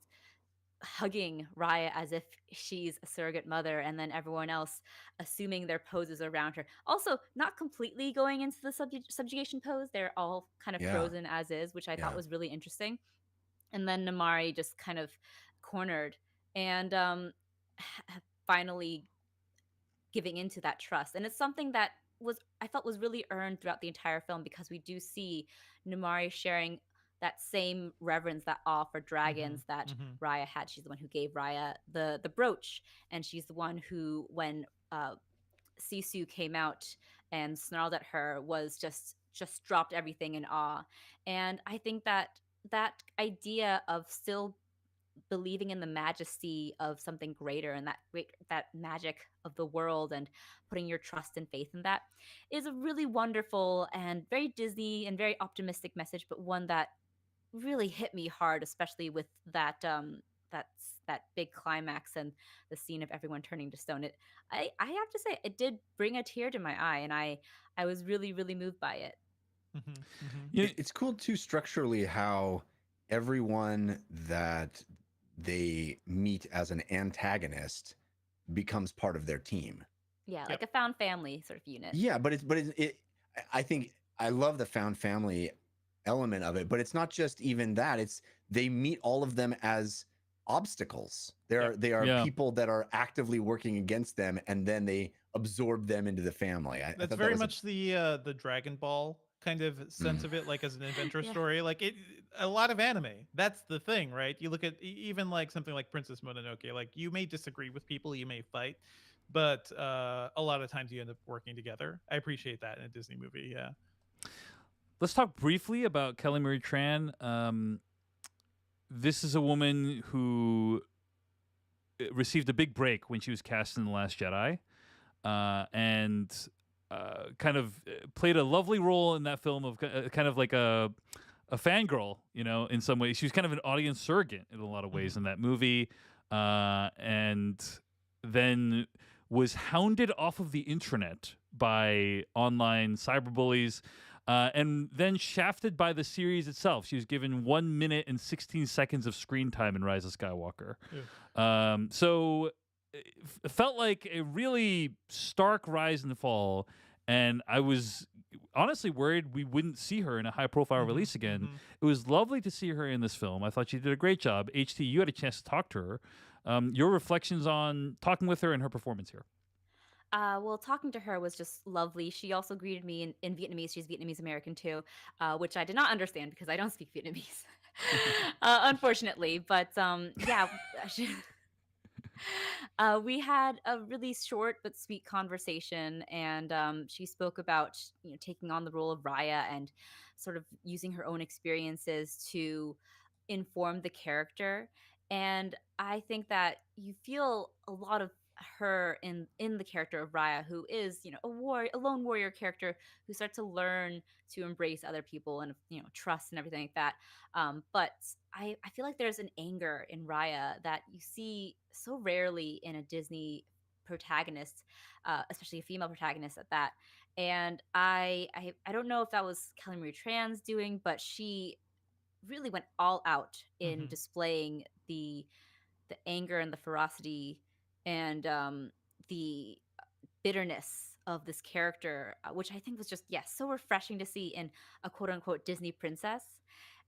hugging Raya as if she's a surrogate mother, and then everyone else assuming their poses around her. Also, not completely going into the subjugation pose. They're all kind of Yeah. frozen as is, which I thought Yeah. was really interesting. And then Namari just kind of cornered and finally giving into that trust. And it's something that I felt was really earned throughout the entire film because we do see Numari sharing that same reverence, that awe for dragons that mhm. Raya had. She's the one who gave Raya the brooch, and she's the one who, when Sisu came out and snarled at her, was just dropped everything in awe. And I think that that idea of still believing in the majesty of something greater and that magic of the world and putting your trust and faith in that is a really wonderful and very Disney and very optimistic message, but one that really hit me hard, especially with that big climax and the scene of everyone turning to stone. I have to say, it did bring a tear to my eye, and I was really, really moved by it. Mhm. Mhm. You- It's cool too structurally how everyone that they meet as an antagonist becomes part of their team. Yeah, Yep. like a found family sort of unit. Yeah, but I think I love the found family element of it, but it's not just even that. It's they meet all of them as obstacles. They are Yeah. people that are actively working against them, and then they absorb them into the family. I That's thought that very was much the Dragon Ball kind of sense of it, like as an adventure Yeah. story. Like a lot of anime. That's the thing, right? You look at even like something like Princess Mononoke. Like you may disagree with people, you may fight, but a lot of times you end up working together. I appreciate that in a Disney movie. Yeah. Let's talk briefly about Kelly Marie Tran. This is a woman who received a big break when she was cast in The Last Jedi, and kind of played a lovely role in that film of kind of like a fangirl, in some ways. She was kind of an audience surrogate in a lot of ways in that movie, and then was hounded off of the internet by online cyberbullies, and then shafted by the series itself. She was given 1 minute and 16 seconds of screen time in Rise of Skywalker. So it felt like a really stark rise and fall, and I was honestly worried we wouldn't see her in a high-profile release again. It was lovely to see her in this film. I thought she did a great job. HT, you had a chance to talk to her. Your reflections on talking with her and her performance here. Well, talking to her was just lovely. She also greeted me in Vietnamese. She's Vietnamese American too, which I did not understand because I don't speak Vietnamese, unfortunately. But yeah, we had a really short but sweet conversation, and she spoke about taking on the role of Raya and sort of using her own experiences to inform the character. And I think that you feel a lot of her in the character of Raya, who is a lone warrior character who starts to learn to embrace other people and trust and everything like that. But I feel like there's an anger in Raya that you see so rarely in a Disney protagonist, especially a female protagonist at that. And I don't know if that was Kelly Marie Tran's doing, but she really went all out in displaying the anger and the ferocity and the bitterness of this character, which I think was just so refreshing to see in a quote unquote Disney princess.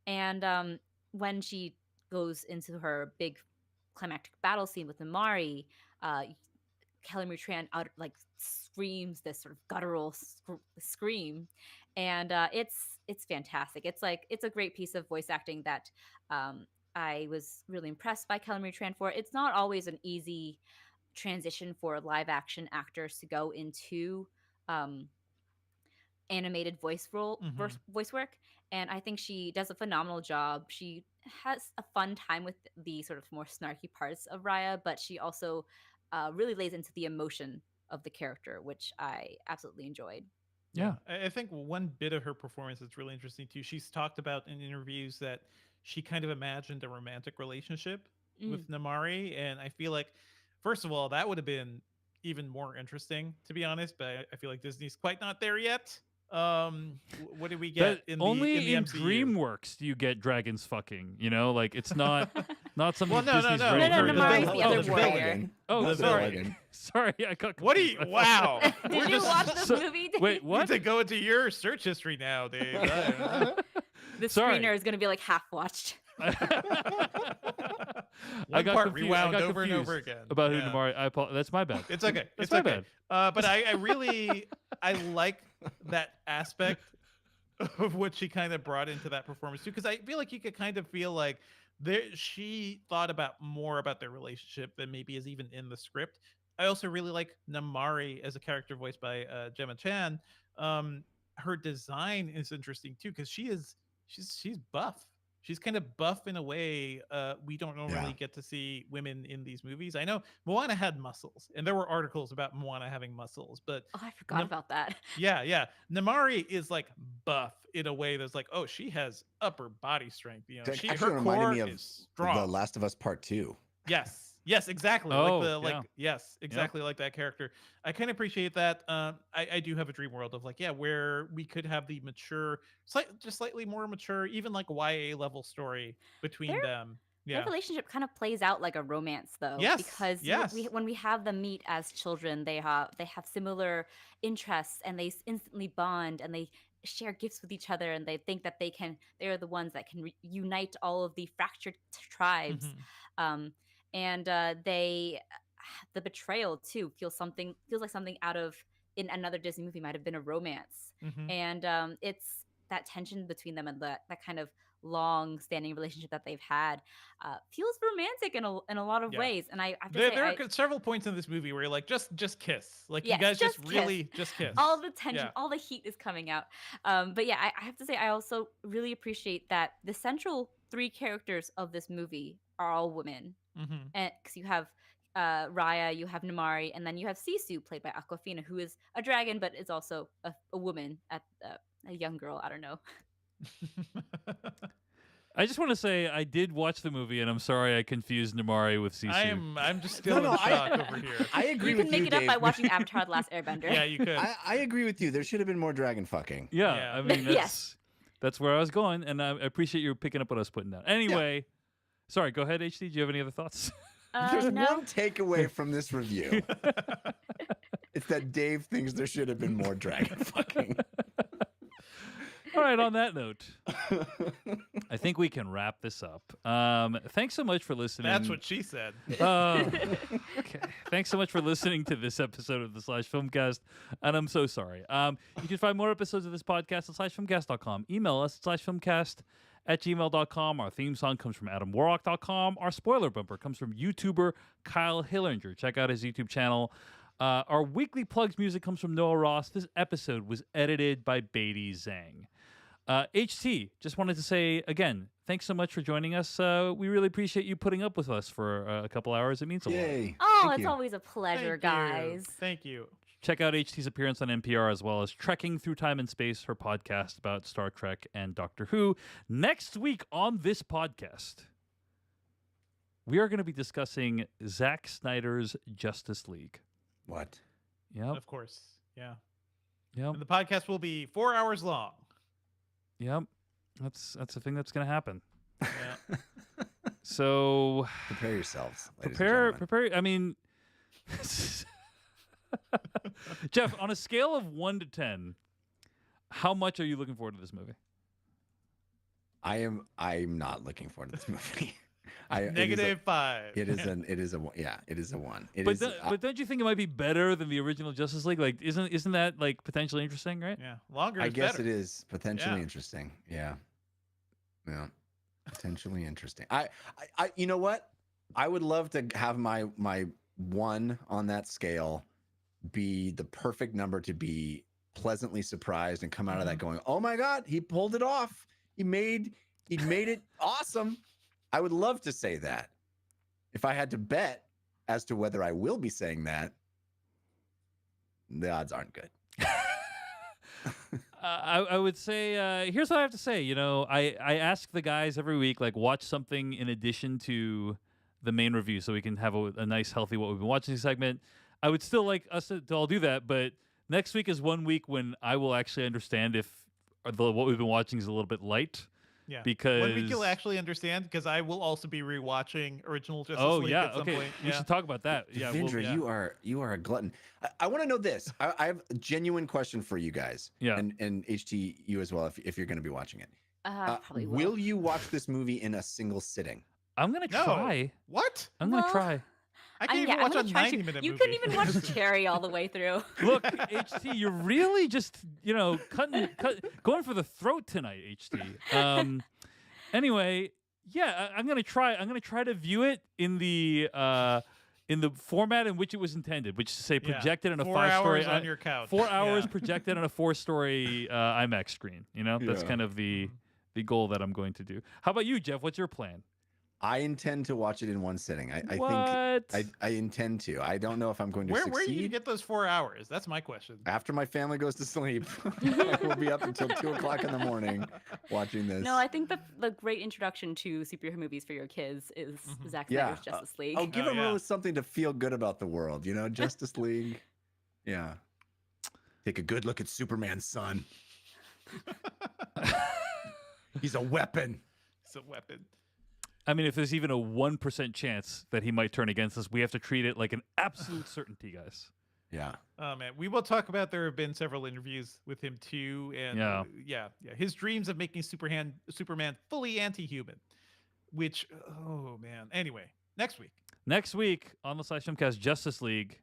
And when she goes into her big climactic battle scene with Amari, Kelly Marie Tran out like screams this sort of guttural scream, and it's fantastic. It's a great piece of voice acting that I was really impressed by Kelly Marie Tran for. It's not always an easy transition for live action actors to go into um, animated voice work, and I think she does a phenomenal job. She has a fun time with the sort of more snarky parts of Raya, but she also really lays into the emotion of the character, which I absolutely enjoyed. Yeah. I think one bit of her performance that's really interesting too. She's talked about in interviews that she kind of imagined a romantic relationship with Namari, and I feel like, first of all, that would have been even more interesting, to be honest. But I feel like Disney's quite not there yet. What did we get But in only the in MCU? DreamWorks do you get dragons fucking. Like it's not something Well, no, Disney's no. ready No, for. Namari's the other Bill warrior. again. Oh, Bill sorry. again. Sorry, I got. What do you? confused. Wow. Did you watch this movie? Wait, You what? have to go into your search history now, Dave. The Sorry. screener is going to be like half watched. I One got part confused. rewound I got over and over confused again. about who Yeah. Namari. I apologize. That's my bad. It's okay. That's It's my okay. bad. But I really I like that aspect of what she kind of brought into that performance too, because I feel like you could kind of feel like she thought about more about their relationship than maybe is even in the script. I also really like Namari as a character voiced by Gemma Chan. Her design is interesting too, because she's buff. She's kind of buff in a way we don't normally get to see women in these movies. I know Moana had muscles, and there were articles about Moana having muscles, but Oh, I forgot about that. yeah. Namari is like buff in a way that's like, oh, she has upper body strength. It She actually her reminded core me of is strong. The Last of Us Part 2. Yes, exactly. Oh, Yes, exactly like that character. I kind of appreciate that. I do have a dream world of like, where we could have the mature, just slightly more mature, even like YA level story between Their- them. Their Yeah. relationship kind of plays out like a romance, though, Yes, because yes. when we have them meet as children, they have similar interests, and they instantly bond, and they share gifts with each other, and they think that they are the ones that can unite all of the fractured tribes. Mhm. And the betrayal too feels like something out of in another Disney movie might have been a romance. Mhm. And it's that tension between them and that kind of long standing relationship that they've had feels romantic in a lot of Yeah. ways. And I have to There say, are several points in this movie where you're like, just kiss. Like Yes, you guys just just kiss. really just kiss. all the tension, Yeah. all the heat is coming out. But yeah, I have to say, I also really appreciate that the central three characters of this movie are all women. Mhm. And because you have Raya, you have Namari, and then you have Sisu, played by Aquafina, who is a dragon, but is also a woman, a young girl. I don't know. I just want to say I did watch the movie, and I'm sorry I confused Namari with Sisu. I'm just still No, in shock over here. I agree You with can make you, it up Dave. by watching Avatar: The Last Airbender. Yeah, you could. I agree with you. There should have been more dragon fucking. Yeah, Yeah. I mean Yes. that's where I was going, and I appreciate you picking up what I was putting down. Anyway, sorry. Go ahead, HD. Do you have any other thoughts? There's No. one takeaway from this review. It's that Dave thinks there should have been more dragon fucking. All right. On that note, I think we can wrap this up. Thanks so much for listening. That's what she said. Okay. Thanks so much for listening to this episode of the Slash Filmcast, and I'm so sorry. You can find more episodes of this podcast at slashfilmcast.com. Email us at slashfilmcast@gmail.com. Our theme song comes from adamwarrock.com. Our spoiler bumper comes from YouTuber Kyle Hillinger. Check out his YouTube channel. Our weekly plugs music comes from Noah Ross. This episode was edited by Beatty Zhang. HT, just wanted to say again, thanks so much for joining us. We really appreciate you putting up with us for a couple hours. It means a lot. Yay. Oh, Thank it's you. always a pleasure, guys. Thank you. Check out HT's appearance on NPR as well as Trekking Through Time and Space, her podcast about Star Trek and Doctor Who. Next week on this podcast, we are going to be discussing Zack Snyder's Justice League. What? Yep. Of course. Yeah. Yep. And the podcast will be 4 hours long. Yep. That's a thing that's going to happen. Yeah. So Prepare yourselves. ladies and prepare. gentlemen. I mean, Jeff, on a scale of 1 to 10, how much are you looking forward to this movie? I'm not looking forward to this movie. -5. It is a one. It But is. but don't you think it might be better than the original Justice League? Like, isn't that like potentially interesting, right? Yeah. Longer I is guess better. it is potentially Yeah. interesting. Yeah. Yeah. Potentially interesting. I you know what? I would love to have my one on that scale be the perfect number to be pleasantly surprised and come out of that going, "Oh my God, he pulled it off. He made it awesome." I would love to say that. If I had to bet as to whether I will be saying that, the odds aren't good. I would say here's what I have to say. You know, I ask the guys every week, like, watch something in addition to the main review so we can have a nice, healthy what we've been watching segment. I would still like us to all do that, but next week is one week when I will actually understand if what we've been watching is a little bit light. Yeah. Because 1 week you'll actually understand because I will also be rewatching original Justice oh League yeah, at some okay, point. we Yeah. should talk about that. Yeah, Vindra, yeah. you are a glutton. I want to know this. I have a genuine question for you guys. Yeah. And HT, you as well, if you're going to be watching it. Probably Will you watch this movie in a single sitting? I'm gonna No. try. What? I'm gonna Well, try. I can't yeah, even I'm watch a gonna try to. 90-minute You movie. couldn't even watch Cherry all the way through. Look, HT, you're really just going for the throat tonight, HT. Anyway, yeah, I'm gonna try. I'm gonna try to view it in the format in which it was intended, which is to say Yeah. projected on a 4 5-story hours on your couch. 4 hours Yeah. projected on a 4-story IMAX screen. You know, that's Yeah. kind of the goal that I'm going to do. How about you, Jeff? What's your plan? I intend to watch it in one sitting. I What? think I intend to. I don't know if I'm going to Where succeed. are you gonna get those 4 hours? That's my question. After my family goes to sleep, I will be up until 2:00 in the morning watching this. No, I think the great introduction to superhero movies for your kids is Zack Yeah. Snyder's Justice League. I'll give Oh, them yeah. something to feel good about the world. You know, Justice League. Yeah. Take a good look at Superman's son. He's a weapon. It's a weapon. I mean, if there's even a 1% chance that he might turn against us, we have to treat it like an absolute certainty, guys. Yeah. Oh man, we will talk about. There have been several interviews with him too, and Yeah. yeah. His dreams of making Superman fully anti-human, which oh man. Anyway, next week. Next week on the Slash Filmcast, Justice League.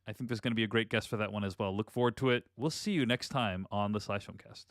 I think there's going to be a great guest for that one as well. Look forward to it. We'll see you next time on the Slash Filmcast.